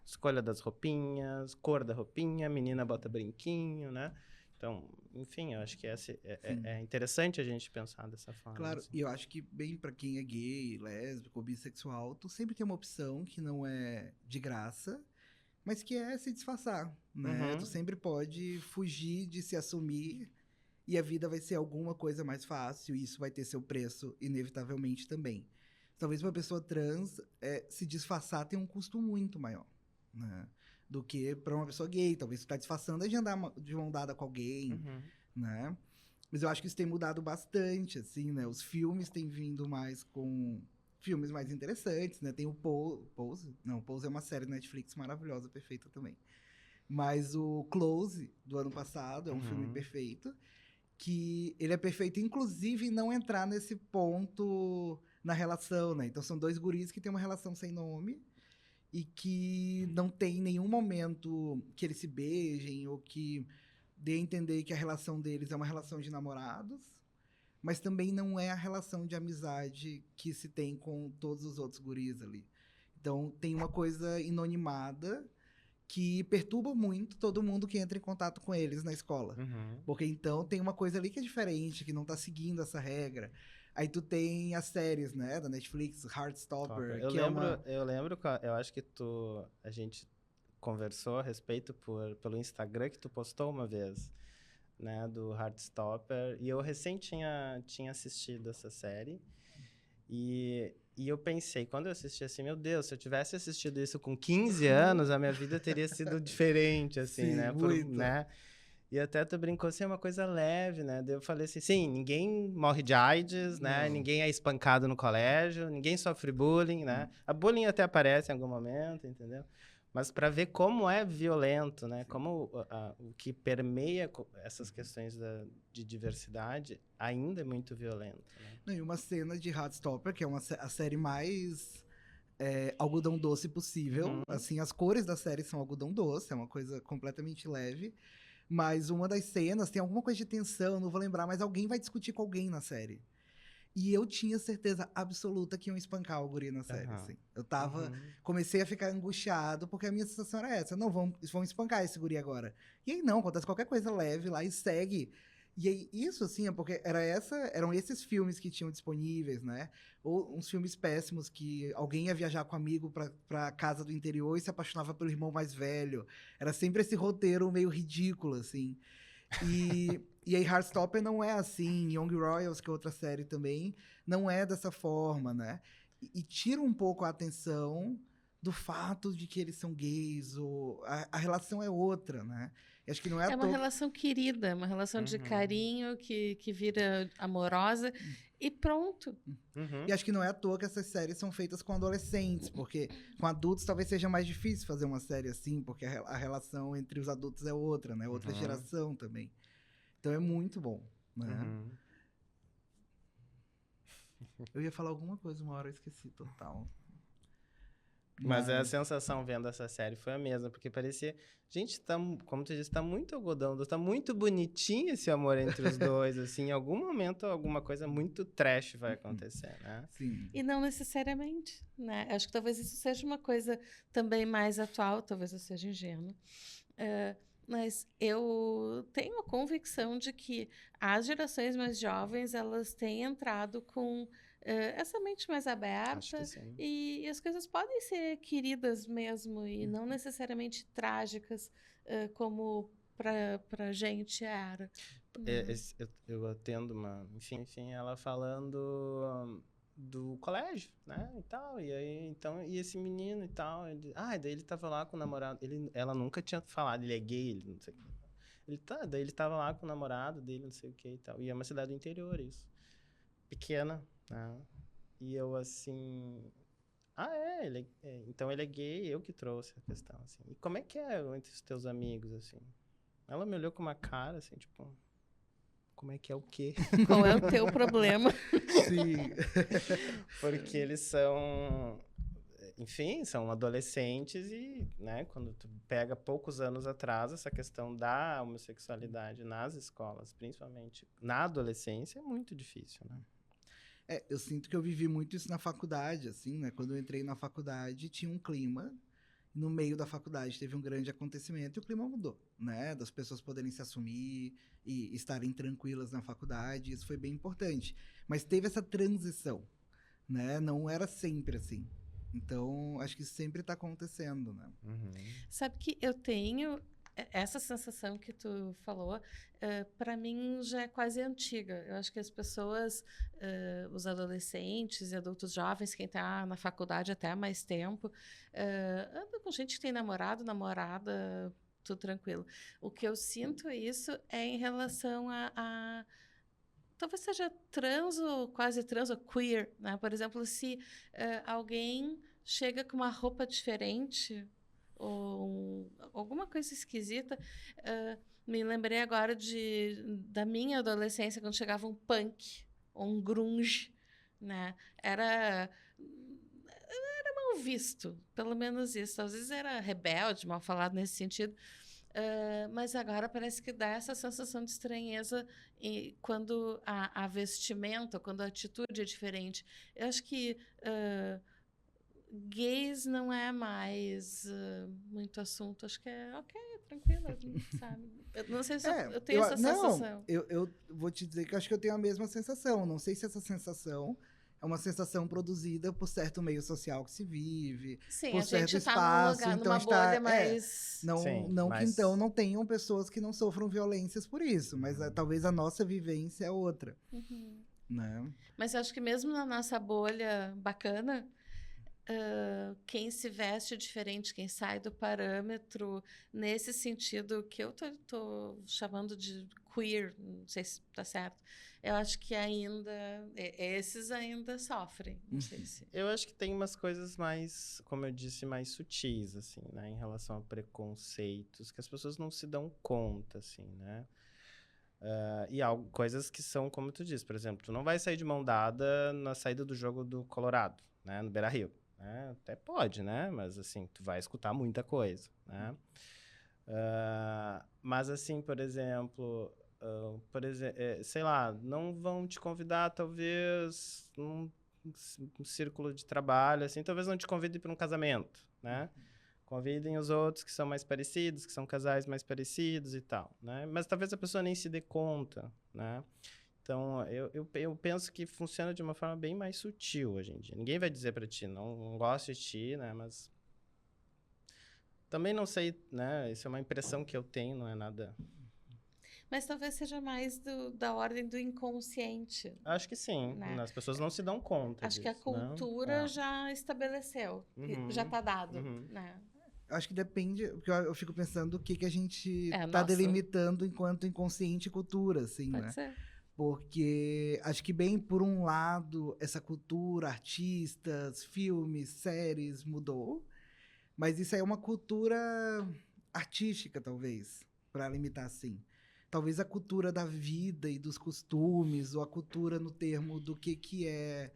Escolha das roupinhas, cor da roupinha, menina bota brinquinho, né? Então, enfim, eu acho que é interessante a gente pensar dessa forma. Claro, assim. e eu acho que bem para quem é gay, lésbico ou bissexual, tu sempre tem uma opção que não é de graça, mas que é se disfarçar, né? Tu sempre pode fugir de se assumir e a vida vai ser alguma coisa mais fácil e isso vai ter seu preço, inevitavelmente, também. Talvez uma pessoa trans se disfarçar tenha um custo muito maior, né? Do que para uma pessoa gay. Talvez tu tá disfarçando de andar de mão dada com alguém, né? Mas eu acho que isso tem mudado bastante, assim, né? Os filmes têm vindo mais com filmes mais interessantes, né? Tem o Pose. Não, o Pose é uma série da Netflix maravilhosa, perfeita também. Mas o Close, do ano passado, é um filme perfeito. Que ele é perfeito, inclusive, em não entrar nesse ponto na relação, né? Então, são dois guris que têm uma relação sem nome e que não tem nenhum momento que eles se beijem ou que dê a entender que a relação deles é uma relação de namorados, mas também não é a relação de amizade que se tem com todos os outros guris ali. Então, tem uma coisa inanimada que perturba muito todo mundo que entra em contato com eles na escola. Porque então tem uma coisa ali que é diferente, que não tá seguindo essa regra. Aí tu tem as séries, né, da Netflix, Heartstopper, Eu que lembro, eu acho que a gente conversou a respeito pelo Instagram que tu postou uma vez, né, do Heartstopper, e eu recém tinha assistido essa série, e eu pensei, quando eu assisti assim, meu Deus, se eu tivesse assistido isso com 15 anos, a minha vida teria sido diferente, assim, Sim, né? muito. Né? E até tu brincou assim, é uma coisa leve, né? Daí eu falei assim, sim, ninguém morre de AIDS, né? Não. Ninguém é espancado no colégio, ninguém sofre bullying, né? A bullying até aparece em algum momento, entendeu? Mas para ver como é violento, né? Como o que permeia essas questões de diversidade ainda é muito violento. Né? Não, e uma cena de Heartstopper, que é a série mais algodão doce possível. Uhum. Assim, as cores da série são algodão doce, é uma coisa completamente leve. Mas uma das cenas tem alguma coisa de tensão, não vou lembrar, mas alguém vai discutir com alguém na série. E eu tinha certeza absoluta que iam espancar o guri na série, Aham. assim. Eu Uhum. comecei a ficar angustiado, porque a minha sensação era essa. Não, vão espancar esse guri agora. E aí não, acontece qualquer coisa leve lá e segue. E aí, isso, assim, é porque eram esses filmes que tinham disponíveis, né? Ou uns filmes péssimos que alguém ia viajar com um amigo pra casa do interior e se apaixonava pelo irmão mais velho. Era sempre esse roteiro meio ridículo, assim. E aí Heartstopper não é assim, Young Royals, que é outra série também, não é dessa forma, né? E tira um pouco a atenção do fato de que eles são gays, ou a relação é outra, né? E acho que não é à É uma toa. relação querida, uma relação de Uhum. carinho que vira amorosa e pronto. Uhum. E acho que não é à toa que essas séries são feitas com adolescentes, porque com adultos talvez seja mais difícil fazer uma série assim, porque a relação entre os adultos é outra, né? Outra Uhum. geração também. Então é muito bom, né? Uhum. Eu ia falar alguma coisa uma hora, eu esqueci total. Mas a sensação vendo essa série foi a mesma, porque parecia... Gente, como tu disse, tá muito algodão doce, tá muito bonitinho esse amor entre os dois, assim. Em algum momento, alguma coisa muito trash vai acontecer, né? Sim. E não necessariamente, né? Acho que talvez isso seja uma coisa também mais atual, talvez eu seja ingênua. Mas eu tenho a convicção de que as gerações mais jovens, elas têm entrado com essa mente mais Acho que aberta sim. e as coisas podem ser queridas mesmo e não necessariamente trágicas, como para a gente era. Eu atendo uma... Enfim, ela falando do colégio, né, e tal. E aí, então, e esse menino e tal. Daí ele tava lá com o namorado. Ela nunca tinha falado, ele é gay, ele não sei o que. Daí ele tava lá com o namorado dele, não sei o que e tal. E é uma cidade do interior, isso. Pequena, né? E eu, assim... então ele é gay, eu que trouxe a questão, assim. E como é que é entre os teus amigos, assim? Ela me olhou com uma cara, assim, tipo... Como é que é o quê? Qual é o teu problema? Sim. Porque eles são... Enfim, são adolescentes e, né, quando tu pega poucos anos atrás, essa questão da homossexualidade nas escolas, principalmente na adolescência, é muito difícil, né? Eu sinto que eu vivi muito isso na faculdade, assim, né? Quando eu entrei na faculdade, tinha um clima. No meio da faculdade teve um grande acontecimento e o clima mudou, né? Das pessoas poderem se assumir e estarem tranquilas na faculdade. Isso foi bem importante. Mas teve essa transição, né? Não era sempre assim. Então, acho que isso sempre está acontecendo, né? Uhum. Sabe que eu tenho essa sensação que tu falou, para mim já é quase antiga. Eu acho que as pessoas, os adolescentes e adultos jovens, quem está na faculdade até há mais tempo, anda com gente que tem namorado, namorada, tudo tranquilo. O que eu sinto isso é em relação a talvez seja trans ou quase trans ou queer, né? Por exemplo, se alguém chega com uma roupa diferente ou alguma coisa esquisita, me lembrei agora da minha adolescência quando chegava um punk ou um grunge, né? Era mal visto, pelo menos isso. Às vezes era rebelde, mal falado nesse sentido. Mas agora parece que dá essa sensação de estranheza quando a vestimenta, quando a atitude é diferente. Eu acho que gays não é mais muito assunto. Acho que é ok, tranquilo, sabe? Eu não sei se eu tenho essa sensação. Eu vou te dizer que eu acho que eu tenho a mesma sensação. Não sei se essa sensação é uma sensação produzida por certo meio social que se vive, Sim, por a certo gente está num espaço. lugar, Então numa está, bolha mais... Sim, não que mas- então não tenham pessoas que não sofram violências por isso, mas talvez a nossa vivência é outra, né? Mas eu acho que mesmo na nossa bolha bacana, quem se veste diferente, quem sai do parâmetro, nesse sentido que eu tô chamando de queer, não sei se está certo, eu acho que esses ainda sofrem, não sei se... Eu acho que tem umas coisas mais, como eu disse, mais sutis, assim, né? Em relação a preconceitos, que as pessoas não se dão conta, assim, né? Coisas que são, como tu disse, por exemplo, tu não vai sair de mão dada na saída do jogo do Colorado, né? No Beira-Rio. né? Até pode, né? Mas, assim, tu vai escutar muita coisa, né? Mas, assim, por exemplo, sei lá, não vão te convidar, talvez, num círculo de trabalho, assim, talvez não te convidem para um casamento, né? Convidem os outros que são mais parecidos, que são casais mais parecidos e tal, né? Mas talvez a pessoa nem se dê conta, né? Então, eu penso que funciona de uma forma bem mais sutil hoje em dia. Ninguém vai dizer para ti, não gosto de ti, né? Mas também não sei, né? Isso é uma impressão que eu tenho, não é nada... Mas talvez seja mais da ordem do inconsciente, Acho que sim. né? As pessoas não se dão conta Acho que a disso, né? cultura já estabeleceu, já está dado, né? Acho que depende, porque eu fico pensando o que a gente tá nosso- delimitando enquanto inconsciente cultura, assim, Pode né? ser. Porque acho que bem por um lado, essa cultura, artistas, filmes, séries mudou, mas isso aí é uma cultura artística, talvez, para limitar assim. Talvez a cultura da vida e dos costumes, ou a cultura no termo do que é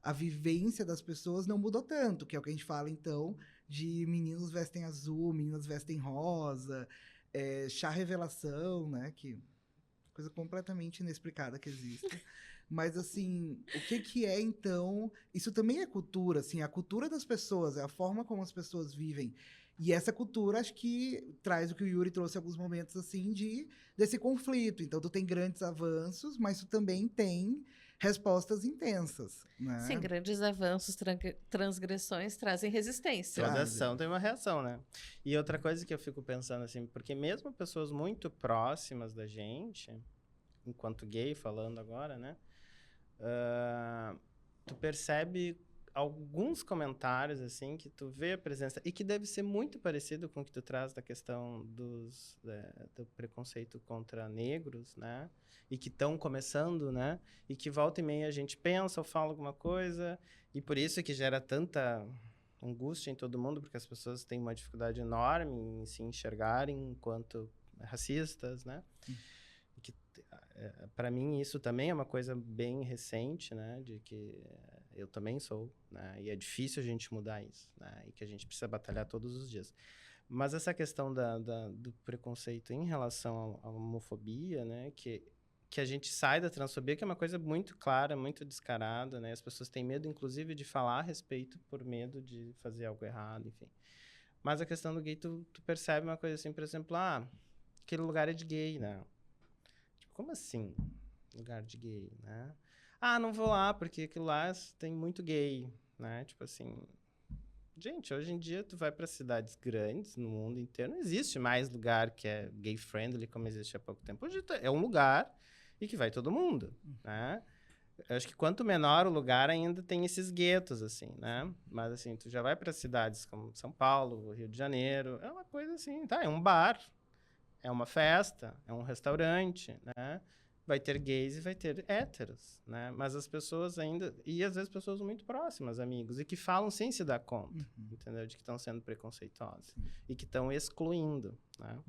a vivência das pessoas não mudou tanto, que é o que a gente fala, então, de meninos vestem azul, meninas vestem rosa, chá revelação, né? Que coisa completamente inexplicada que existe. Mas, assim, o que é, então... Isso também é cultura, assim, a cultura das pessoas, é a forma como as pessoas vivem. E essa cultura, acho que traz o que o Yuri trouxe em alguns momentos, assim, desse conflito. Então, tu tem grandes avanços, mas tu também tem respostas intensas, né? Sim, grandes avanços, transgressões trazem resistência. Toda ação tem uma reação, né? E outra coisa que eu fico pensando assim, porque mesmo pessoas muito próximas da gente, enquanto gay falando agora, né? Tu percebe alguns comentários, assim, que tu vê a presença, e que deve ser muito parecido com o que tu traz da questão do preconceito contra negros, né? E que estão começando, né? E que volta e meia a gente pensa ou fala alguma coisa, e por isso que gera tanta angústia em todo mundo, porque as pessoas têm uma dificuldade enorme em se enxergarem enquanto racistas, né? Que para mim isso também é uma coisa bem recente, né, de que eu também sou, né, e é difícil a gente mudar isso, né, e que a gente precisa batalhar todos os dias. Mas essa questão do preconceito em relação à homofobia, né, que a gente sai da transfobia, que é uma coisa muito clara, muito descarada, né, as pessoas têm medo, inclusive, de falar a respeito por medo de fazer algo errado, enfim. Mas a questão do gay, tu percebe uma coisa assim, por exemplo, aquele lugar é de gay, né? Como assim, lugar de gay, né? Não vou lá, porque aquilo lá tem muito gay, né? Tipo assim... Gente, hoje em dia tu vai para cidades grandes no mundo inteiro, não existe mais lugar que é gay-friendly como existe há pouco tempo. Hoje é um lugar e que vai todo mundo, né? Eu acho que quanto menor o lugar, ainda tem esses guetos, assim, né? Mas, assim, tu já vai para cidades como São Paulo, Rio de Janeiro, é uma coisa assim, tá? É um bar, é uma festa, é um restaurante, né? Vai ter gays e vai ter héteros, né? Mas as pessoas ainda... E às vezes pessoas muito próximas, amigos, e que falam sem se dar conta, entendeu? De que estão sendo preconceituosas. E que estão excluindo, né?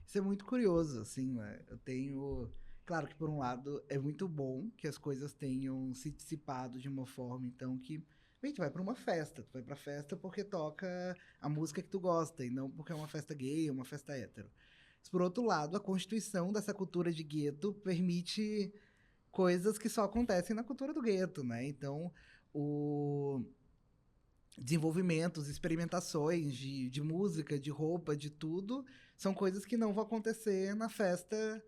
Isso é muito curioso, assim, né? Eu tenho... Claro que, por um lado, é muito bom que as coisas tenham se dissipado de uma forma, então, que... Bem, tu vai pra uma festa. Tu vai pra festa porque toca a música que tu gosta, e não porque é uma festa gay ou uma festa hétero. Mas, por outro lado, a constituição dessa cultura de gueto permite coisas que só acontecem na cultura do gueto, né? Então, o desenvolvimentos, experimentações de música, de roupa, de tudo, são coisas que não vão acontecer na festa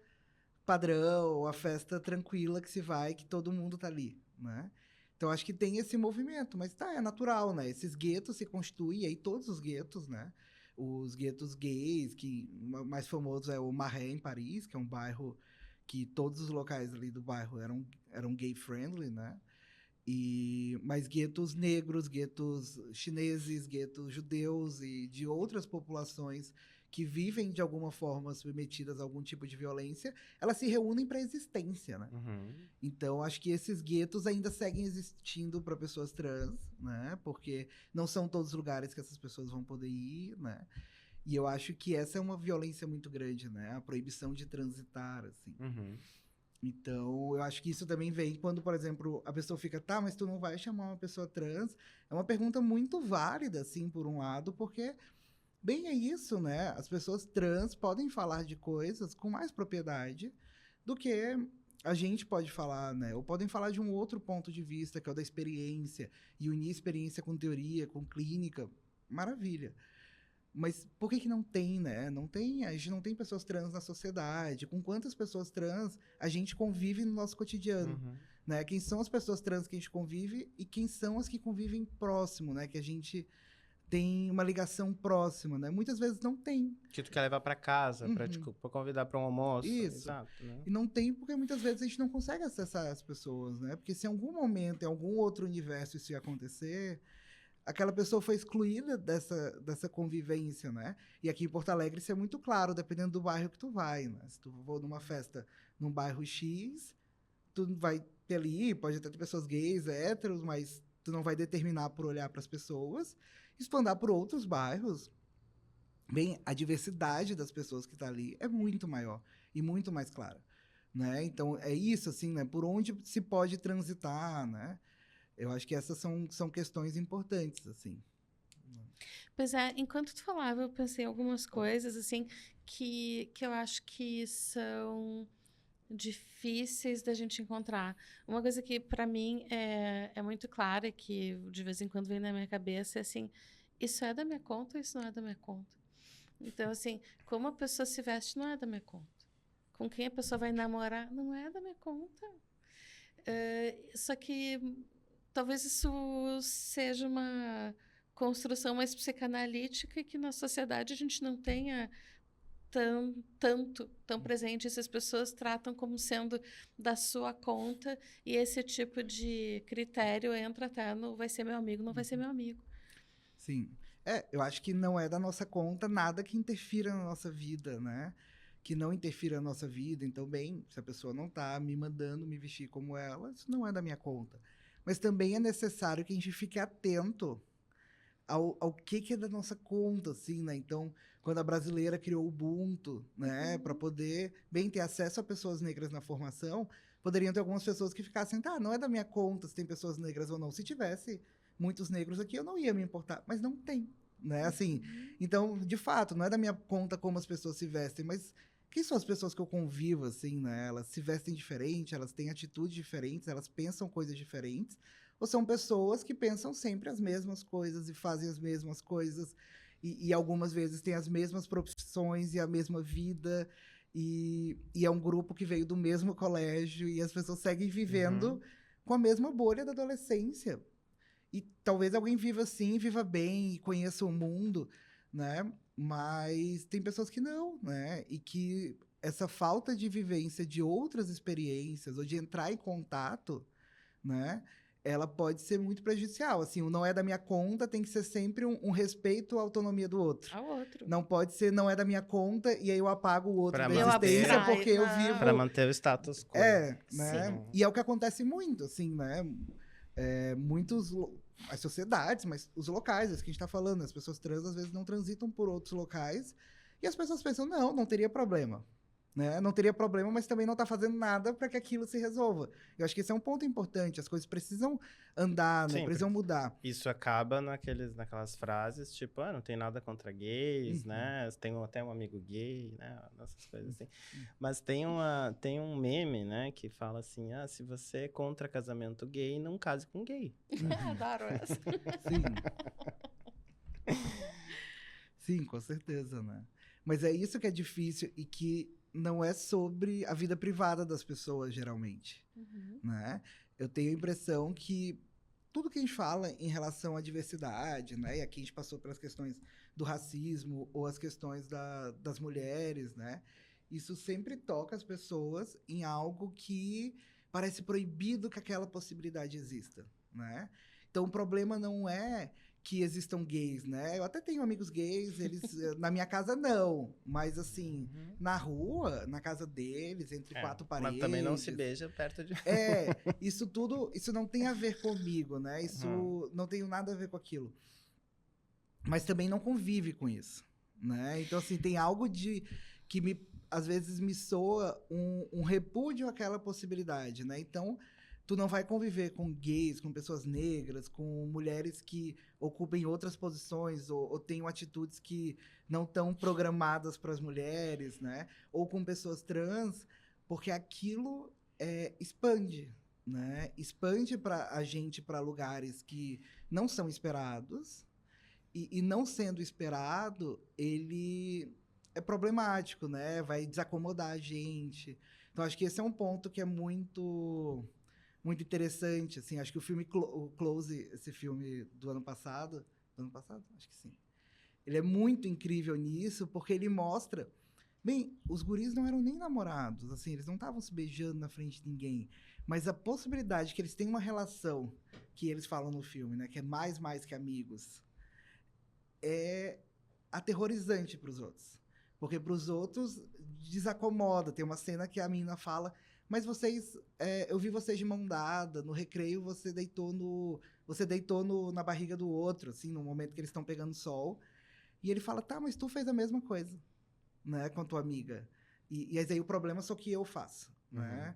padrão, a festa tranquila que se vai, que todo mundo tá ali, né? Então, acho que tem esse movimento, mas é natural, né? Esses guetos se constituem, e aí todos os guetos, né? Os guetos gays, que o mais famoso é o Marais, em Paris, que é um bairro que todos os locais ali do bairro eram gay-friendly, né? Mas guetos negros, guetos chineses, guetos judeus e de outras populações que vivem de alguma forma submetidas a algum tipo de violência, elas se reúnem para a existência, né? Então, acho que esses guetos ainda seguem existindo para pessoas trans, né? Porque não são todos os lugares que essas pessoas vão poder ir, né? E eu acho que essa é uma violência muito grande, né? A proibição de transitar, assim. Então, eu acho que isso também vem quando, por exemplo, a pessoa fica, tá, mas tu não vai chamar uma pessoa trans? É uma pergunta muito válida, assim, por um lado, porque, bem, é isso, né? As pessoas trans podem falar de coisas com mais propriedade do que a gente pode falar, né? Ou podem falar de um outro ponto de vista, que é o da experiência, e unir experiência com teoria, com clínica. Maravilha. Mas por que que não tem, né? Não tem, a gente não tem pessoas trans na sociedade. Com quantas pessoas trans a gente convive no nosso cotidiano, Uhum. né? Quem são as pessoas trans que a gente convive e quem são as que convivem próximo, né? Que a gente tem uma ligação próxima, né? Muitas vezes não tem. Que tu quer levar pra casa, pra, Uhum. tipo, pra convidar pra um almoço. Isso. Exato, né? E não tem porque muitas vezes a gente não consegue acessar as pessoas, né? Porque se em algum momento, em algum outro universo isso ia acontecer, aquela pessoa foi excluída dessa convivência, né? E aqui em Porto Alegre isso é muito claro, dependendo do bairro que tu vai, né? Se tu for numa festa num bairro X, tu vai ter ali, pode até ter pessoas gays, héteros, mas tu não vai determinar por olhar para as pessoas. E se tu andar por outros bairros, bem, a diversidade das pessoas que tá ali é muito maior e muito mais clara, né? Então, é isso, assim, né? Por onde se pode transitar, né? Eu acho que essas são questões importantes, assim. Pois é, enquanto tu falava, eu pensei em algumas coisas, assim, que eu acho que são difíceis da gente encontrar. Uma coisa que, para mim, é muito clara, e que de vez em quando vem na minha cabeça, é assim, isso é da minha conta ou isso não é da minha conta? Então, assim, como a pessoa se veste não é da minha conta. Com quem a pessoa vai namorar não é da minha conta. Só que talvez isso seja uma construção mais psicanalítica e que na sociedade a gente não tenha tão presente. Essas pessoas tratam como sendo da sua conta e esse tipo de critério entra até no vai ser meu amigo, não vai ser meu amigo. Sim. Eu acho que não é da nossa conta nada que interfira na nossa vida, né? Que não interfira na nossa vida. Então, bem, se a pessoa não tá me mandando me vestir como ela, isso não é da minha conta. Mas também é necessário que a gente fique atento ao que é da nossa conta, assim, né? Então, quando a brasileira criou o Ubuntu, né, para poder, bem, ter acesso a pessoas negras na formação, poderiam ter algumas pessoas que ficassem, tá, não é da minha conta se tem pessoas negras ou não. Se tivesse muitos negros aqui, eu não ia me importar, mas não tem, né? Assim, então, de fato, não é da minha conta como as pessoas se vestem, mas quem são as pessoas que eu convivo, assim, né? Elas se vestem diferente, elas têm atitudes diferentes, elas pensam coisas diferentes, ou são pessoas que pensam sempre as mesmas coisas e fazem as mesmas coisas, e algumas vezes têm as mesmas profissões e a mesma vida, e é um grupo que veio do mesmo colégio, e as pessoas seguem vivendo com a mesma bolha da adolescência. E talvez alguém viva assim, viva bem e conheça o mundo, né? Mas tem pessoas que não, né? E que essa falta de vivência de outras experiências ou de entrar em contato, né? Ela pode ser muito prejudicial. Assim, o não é da minha conta tem que ser sempre um respeito à autonomia do outro. Ao outro. Não pode ser não é da minha conta e aí eu apago o outro Pra da manter- existência Eu porque eu abstraio, vivo... Pra manter o status quo. né? Sim. E é o que acontece muito, assim, né? As sociedades, mas os locais, isso que a gente tá falando, as pessoas trans às vezes não transitam por outros locais e as pessoas pensam, não teria problema, né? Não teria problema, mas também não tá fazendo nada para que aquilo se resolva. Eu acho que esse é um ponto importante, as coisas precisam andar, né? Sim, Precisam mudar. Isso acaba naquelas frases, tipo, não tem nada contra gays, né? Tenho até um amigo gay, né? Essas coisas assim. Mas tem um meme, né, que fala assim, se você é contra casamento gay, não case com gay. Adoro essa. Sim. Sim, com certeza, né? Mas é isso que é difícil e que não é sobre a vida privada das pessoas, geralmente, né? Eu tenho a impressão que tudo que a gente fala em relação à diversidade, né? E aqui a gente passou pelas questões do racismo ou as questões das mulheres, né? Isso sempre toca as pessoas em algo que parece proibido que aquela possibilidade exista, né? Então, o problema não é que existam gays, né? Eu até tenho amigos gays, eles na minha casa não, mas assim, na rua, na casa deles, entre quatro paredes. Mas também não se beija perto de... Isso tudo, isso não tem a ver comigo, né? Isso não tem nada a ver com aquilo. Mas também não convive com isso, né? Então, assim, tem algo que me às vezes me soa um repúdio àquela possibilidade, né? Então, tu não vai conviver com gays, com pessoas negras, com mulheres que ocupem outras posições ou tenham atitudes que não estão programadas para as mulheres, né? Ou com pessoas trans, porque aquilo expande, né? Expande para a gente para lugares que não são esperados e não sendo esperado, ele é problemático, né? Vai desacomodar a gente. Então, acho que esse é um ponto que é muito interessante, assim. Acho que o filme o Close, esse filme do ano passado, acho que sim. Ele é muito incrível nisso, porque ele mostra, bem, os guris não eram nem namorados, assim, eles não estavam se beijando na frente de ninguém, mas a possibilidade que eles têm uma relação, que eles falam no filme, né, que é mais que amigos, é aterrorizante para os outros. Porque para os outros desacomoda. Tem uma cena que a menina fala: mas vocês, eu vi vocês de mão dada, no recreio você deitou na barriga do outro, assim, no momento que eles estão pegando sol. E ele fala: tá, mas tu fez a mesma coisa, né, com a tua amiga. E aí o problema só que eu faço, né?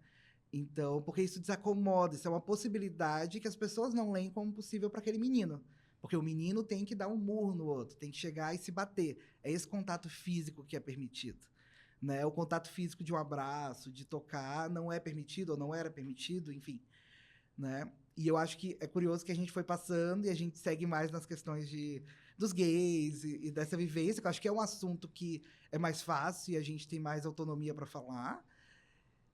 Então, porque isso desacomoda, isso é uma possibilidade que as pessoas não leem como possível para aquele menino. Porque o menino tem que dar um murro no outro, tem que chegar e se bater. É esse contato físico que é permitido, né? O contato físico de um abraço, de tocar, não é permitido ou não era permitido, enfim, né? E eu acho que é curioso que a gente foi passando e a gente segue mais nas questões dos gays e dessa vivência, que eu acho que é um assunto que é mais fácil e a gente tem mais autonomia para falar,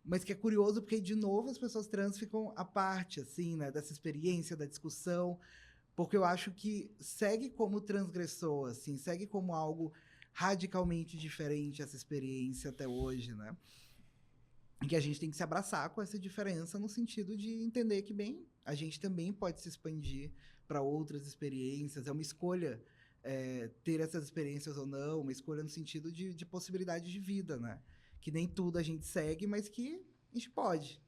mas que é curioso porque, de novo, as pessoas trans ficam à parte, assim, né? Dessa experiência, da discussão, porque eu acho que segue como transgressor, assim, segue como algo radicalmente diferente essa experiência até hoje, né? E que a gente tem que se abraçar com essa diferença no sentido de entender que, bem, a gente também pode se expandir para outras experiências. É uma escolha ter essas experiências ou não, uma escolha no sentido de possibilidade de vida, né? Que nem tudo a gente segue, mas que a gente pode.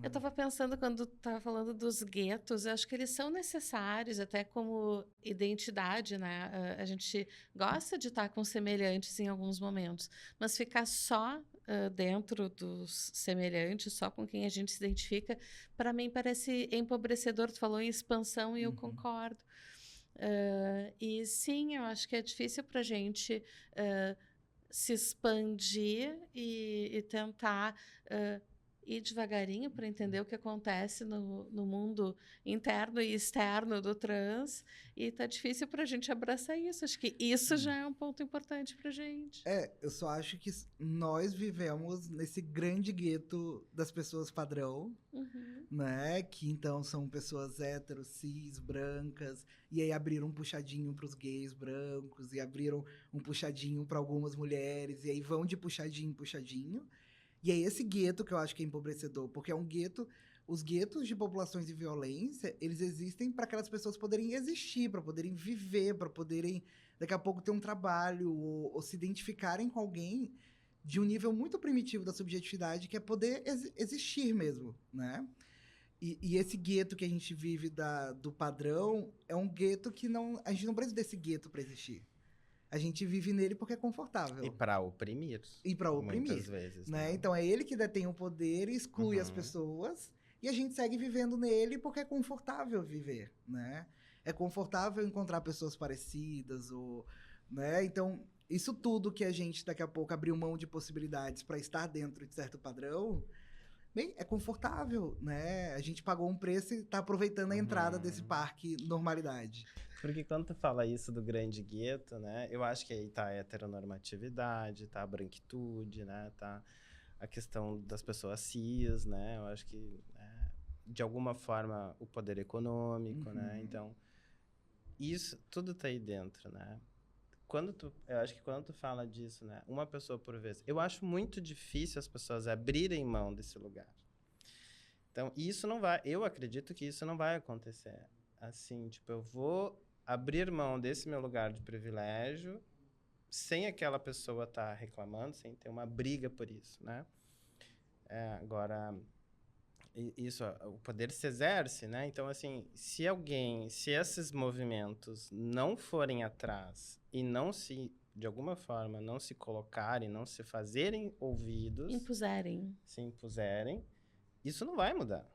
Eu estava pensando, quando estava falando dos guetos, eu acho que eles são necessários até como identidade, né? A gente gosta de estar com semelhantes em alguns momentos, mas ficar só dentro dos semelhantes, só com quem a gente se identifica, para mim parece empobrecedor. Tu falou em expansão e eu concordo. E sim, eu acho que é difícil para a gente se expandir e tentar ir devagarinho para entender o que acontece no mundo interno e externo do trans, e tá difícil para a gente abraçar isso. Acho que isso já é um ponto importante para a gente. Eu só acho que nós vivemos nesse grande gueto das pessoas padrão, né? Que então são pessoas héteros, cis, brancas, e aí abriram um puxadinho para os gays brancos, e abriram um puxadinho para algumas mulheres, e aí vão de puxadinho em puxadinho. E é esse gueto que eu acho que é empobrecedor, porque é um gueto. Os guetos de populações de violência, eles existem para aquelas pessoas poderem existir, para poderem viver, para poderem, daqui a pouco, ter um trabalho ou se identificarem com alguém de um nível muito primitivo da subjetividade, que é poder existir mesmo, né? E esse gueto que a gente vive do padrão é um gueto que a gente não precisa desse gueto para existir. A gente vive nele porque é confortável. E para oprimir. E para oprimir. Muitas vezes, né? Então é ele que detém o poder e exclui as pessoas. E a gente segue vivendo nele porque é confortável viver, né? É confortável encontrar pessoas parecidas, né? Então, isso tudo que a gente, daqui a pouco, abriu mão de possibilidades para estar dentro de certo padrão, bem, é confortável, né? A gente pagou um preço e está aproveitando a entrada desse parque normalidade. Porque quando tu fala isso do grande gueto, né? Eu acho que aí tá a heteronormatividade, tá a branquitude, né? Tá a questão das pessoas cis, né? Eu acho que, de alguma forma, o poder econômico, né? Então, isso tudo tá aí dentro, né? Eu acho que quando tu fala disso, né? Uma pessoa por vez. Eu acho muito difícil as pessoas abrirem mão desse lugar. Então, eu acredito que isso não vai acontecer. Assim, tipo, eu vou abrir mão desse meu lugar de privilégio sem aquela pessoa estar reclamando, sem ter uma briga por isso, né? Agora, o poder se exerce, né? Então, assim, se esses movimentos não forem atrás e não se de alguma forma, não se colocarem, não se fazerem ouvidos, Impuserem. se impuserem, isso não vai mudar.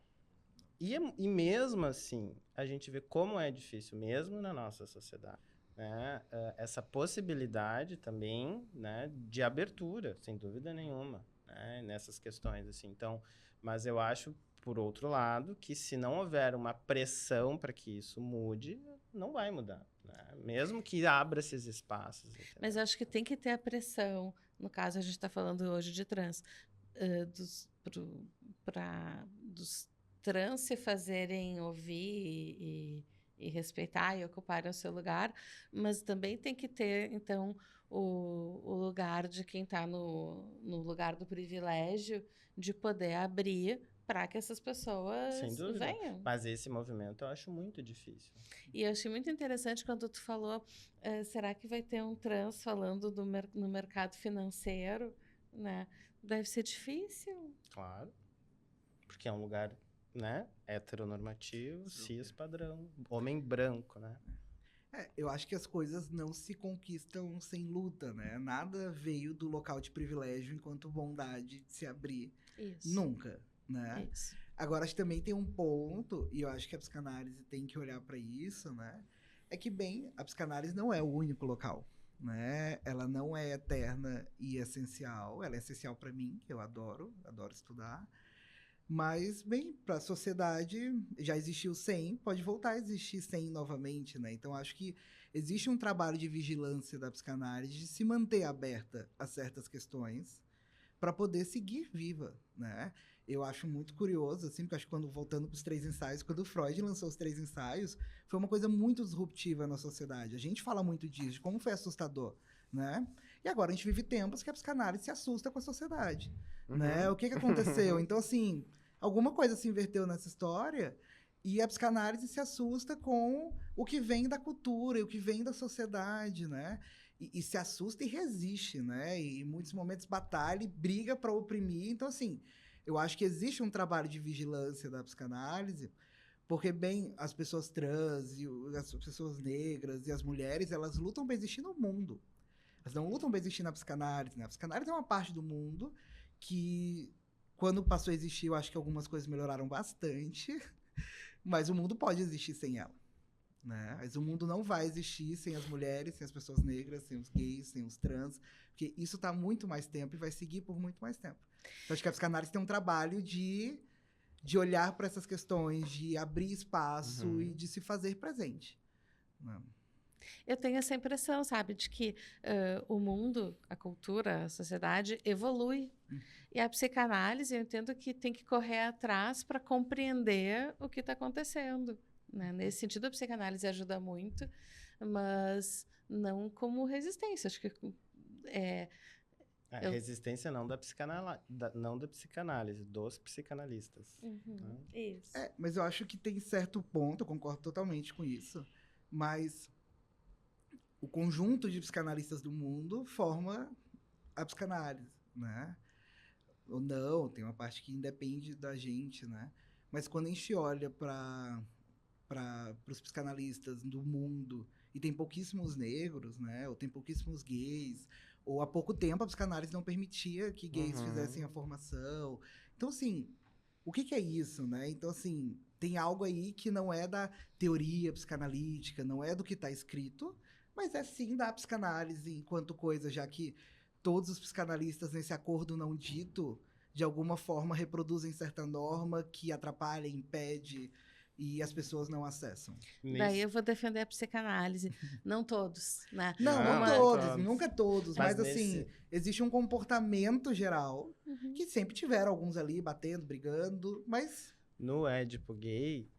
E mesmo assim, a gente vê como é difícil, mesmo na nossa sociedade, né? Essa possibilidade também, né, de abertura, sem dúvida nenhuma, né, nessas questões, assim. Então, mas eu acho, por outro lado, que se não houver uma pressão para que isso mude, não vai mudar, né? Mesmo que abra esses espaços. Mas eu acho que tem que ter a pressão. No caso, a gente está falando hoje de trans. Dos trans se fazerem ouvir e respeitar e ocuparem o seu lugar, mas também tem que ter, então, o lugar de quem está no lugar do privilégio de poder abrir para que essas Sem pessoas dúvida. venham. Mas esse movimento eu acho muito difícil. E eu achei muito interessante quando tu falou, será que vai ter um trans falando no mercado financeiro, né? Deve ser difícil. Claro. Porque é um lugar, né, heteronormativo, cis padrão, homem branco, né? Eu acho que as coisas não se conquistam sem luta, né? Nada veio do local de privilégio enquanto bondade de se abrir. Isso. Nunca, né? Isso. Agora, acho que também tem um ponto, e eu acho que a psicanálise tem que olhar para isso, né? É que, bem, a psicanálise não é o único local, né? Ela não é eterna e essencial. Ela é essencial para mim, que eu adoro estudar. Mas, bem, para a sociedade já existiu 100, pode voltar a existir 100 novamente, né? Então, acho que existe um trabalho de vigilância da psicanálise de se manter aberta a certas questões para poder seguir viva, né? Eu acho muito curioso, assim, porque acho que quando, voltando para os 3 ensaios, quando o Freud lançou os 3 ensaios, foi uma coisa muito disruptiva na sociedade. A gente fala muito disso, de como foi assustador, né? E agora a gente vive tempos que a psicanálise se assusta com a sociedade, né? O que aconteceu? Então, assim, alguma coisa se inverteu nessa história e a psicanálise se assusta com o que vem da cultura e o que vem da sociedade, né? E se assusta e resiste, né? E em muitos momentos batalha e briga para oprimir. Então, assim, eu acho que existe um trabalho de vigilância da psicanálise, porque, bem, as pessoas trans, as pessoas negras e as mulheres, elas lutam para existir no mundo. Elas não lutam para existir na psicanálise, né? A psicanálise é uma parte do mundo que, quando passou a existir, eu acho que algumas coisas melhoraram bastante, mas o mundo pode existir sem ela. Né? Mas o mundo não vai existir sem as mulheres, sem as pessoas negras, sem os gays, sem os trans, porque isso está há muito mais tempo e vai seguir por muito mais tempo. Então, acho que a psicanálise tem um trabalho de olhar para essas questões, de abrir espaço e de se fazer presente. Né? Eu tenho essa impressão, sabe, de que o mundo, a cultura, a sociedade evolui. E a psicanálise, eu entendo que tem que correr atrás para compreender o que está acontecendo. Né? Nesse sentido, a psicanálise ajuda muito, mas não como resistência. Acho que Resistência não da psicanálise, dos psicanalistas. Né? Isso. Mas eu acho que tem certo ponto, eu concordo totalmente com isso, mas o conjunto de psicanalistas do mundo forma a psicanálise, né? Ou não, tem uma parte que independe da gente, né? Mas quando a gente olha para os psicanalistas do mundo e tem pouquíssimos negros, né? Ou tem pouquíssimos gays, ou há pouco tempo a psicanálise não permitia que gays fizessem a formação. Então, assim, o que é isso, né? Então, assim, tem algo aí que não é da teoria psicanalítica, não é do que está escrito, mas é sim da psicanálise enquanto coisa, já que todos os psicanalistas nesse acordo não dito, de alguma forma reproduzem certa norma que atrapalha, impede e as pessoas não acessam. Daí eu vou defender a psicanálise. Não todos, né? Não todos, nunca todos, mas assim, existe um comportamento geral que sempre tiveram alguns ali batendo, brigando, mas... No Édipo Gay,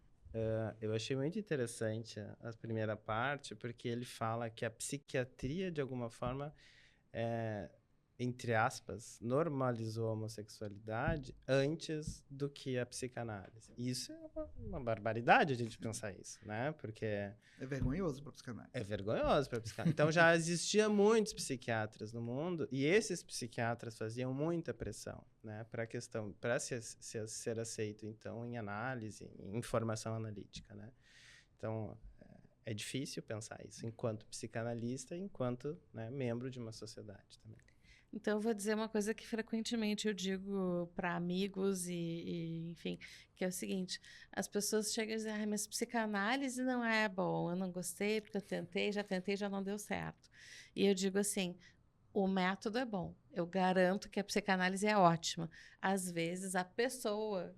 eu achei muito interessante a primeira parte, porque ele fala que a psiquiatria, de alguma forma, entre aspas, normalizou a homossexualidade antes do que a psicanálise. Isso é uma barbaridade a gente pensar isso, né? Porque... É vergonhoso para a psicanálise. É vergonhoso para a psicanálise. Então, já existia muitos psiquiatras no mundo e esses psiquiatras faziam muita pressão, né? Para ser aceito, então, em análise, em informação analítica, né? Então, é difícil pensar isso enquanto psicanalista, enquanto, né, membro de uma sociedade também. Então, eu vou dizer uma coisa que frequentemente eu digo para amigos enfim, que é o seguinte: as pessoas chegam e dizem, ah, mas psicanálise não é bom, eu não gostei porque eu tentei, já não deu certo. E eu digo assim, o método é bom, eu garanto que a psicanálise é ótima. Às vezes, a pessoa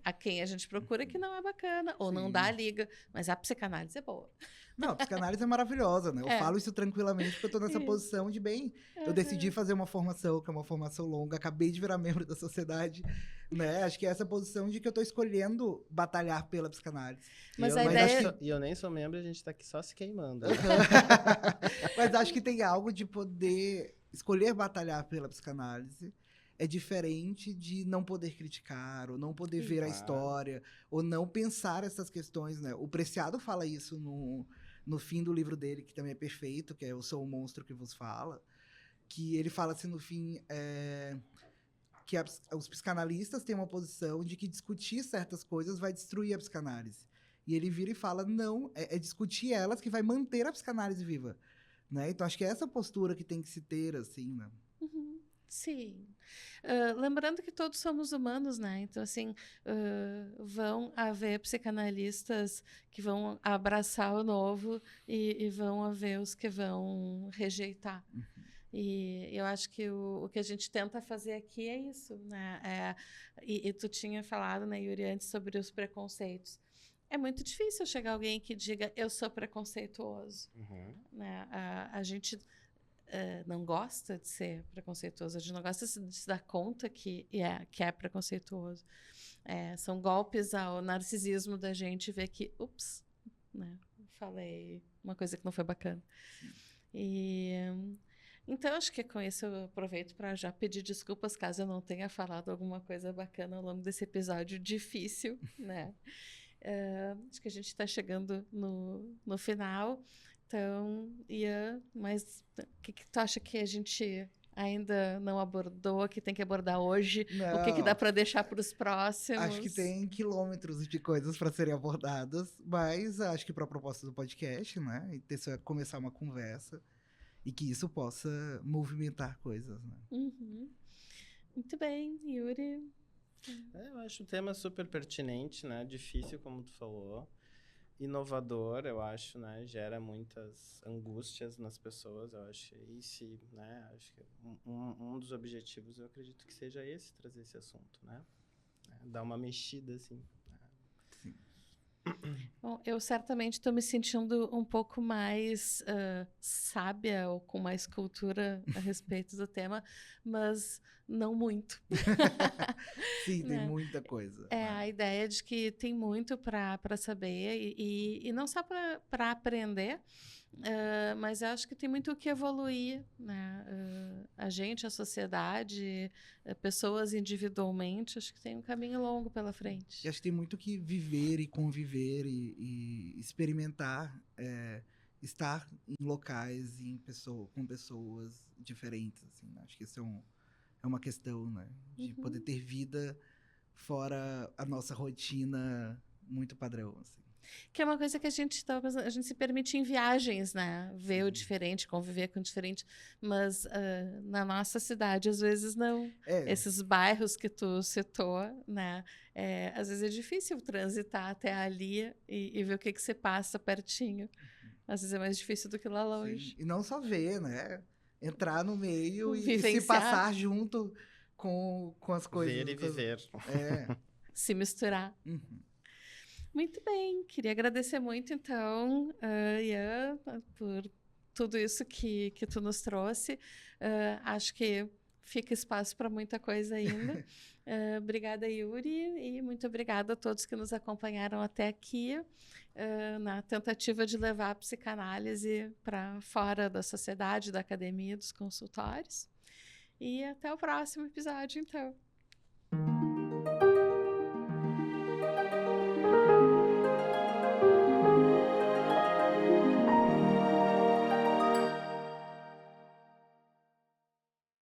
a quem a gente procura que não é bacana, ou não dá a Sim. liga, mas a psicanálise é boa. Não, a psicanálise é maravilhosa, né? Eu É. falo isso tranquilamente porque eu tô nessa Isso. posição de bem. Eu decidi fazer uma formação, que é uma formação longa, acabei de virar membro da sociedade, né? Acho que é essa posição de que eu tô escolhendo batalhar pela psicanálise. Mas E a eu, ideia... e eu nem sou membro, a gente tá aqui só se queimando. Mas acho que tem algo de poder escolher batalhar pela psicanálise. É diferente de não poder criticar, ou não poder ver a Claro. história, ou não pensar essas questões, né? O Preciado fala isso no fim do livro dele, que também é perfeito, que é Eu Sou o Monstro que Vos Fala, que ele fala assim no fim, que os psicanalistas têm uma posição de que discutir certas coisas vai destruir a psicanálise. E ele vira e fala, não, é discutir elas que vai manter a psicanálise viva. Né? Então, acho que é essa postura que tem que se ter, assim, né? Sim. Lembrando que todos somos humanos, né? Então, assim, vão haver psicanalistas que vão abraçar o novo e vão haver os que vão rejeitar. E eu acho que o que a gente tenta fazer aqui é isso, né? E tu tinha falado, né, Yuri, antes sobre os preconceitos. É muito difícil chegar alguém que diga eu sou preconceituoso. Né? A gente não gosta de ser preconceituoso, a gente não gosta de se dar conta que é preconceituoso. São golpes ao narcisismo da gente ver que, ups, né, falei uma coisa que não foi bacana. Então, acho que com isso eu aproveito para já pedir desculpas caso eu não tenha falado alguma coisa bacana ao longo desse episódio difícil, né? Acho que a gente está chegando no final. Então, Ian, mas o que tu acha que a gente ainda não abordou, que tem que abordar hoje? Não, O que dá para deixar para os próximos? acho que tem quilômetros de coisas para serem abordadas, mas acho que para a proposta do podcast, né? Começar uma conversa e que isso possa movimentar coisas, né? Muito bem, Yuri. Eu acho o tema super pertinente, né? Difícil, como tu falou. Inovador, eu acho, né? Gera muitas angústias nas pessoas. Eu acho esse, né? Acho que um dos objetivos, eu acredito que seja esse, trazer esse assunto, né? Dar uma mexida, assim. Sim. Bom, eu certamente estou me sentindo um pouco mais sábia ou com mais cultura a respeito do tema, mas não muito. Sim, tem Né? muita coisa. A ideia de que tem muito para saber e não só para aprender, mas eu acho que tem muito o que evoluir, né? A gente, a sociedade, pessoas individualmente, acho que tem um caminho longo pela frente. E acho que tem muito que viver e conviver e experimentar, estar em locais e com pessoas diferentes. Assim, né? Acho que isso é uma questão, né? De poder ter vida fora a nossa rotina muito padrão. Assim. Que é uma coisa que a gente se permite em viagens, né? Ver o diferente, conviver com o diferente. Mas na nossa cidade, às vezes, não. Esses bairros que tu citou, né? Às vezes é difícil transitar até ali e ver o que se passa pertinho. Às vezes é mais difícil do que lá longe. Sim. E não só ver, né? Entrar no meio e Vivenciar. se passar junto com as coisas. Ver e viver. Se misturar. Muito bem, queria agradecer muito, então, Ian, por tudo isso que tu nos trouxe. Acho que fica espaço para muita coisa ainda. Obrigada, Yuri, e muito obrigada a todos que nos acompanharam até aqui, na tentativa de levar a psicanálise para fora da sociedade, da academia, dos consultórios. E até o próximo episódio, então.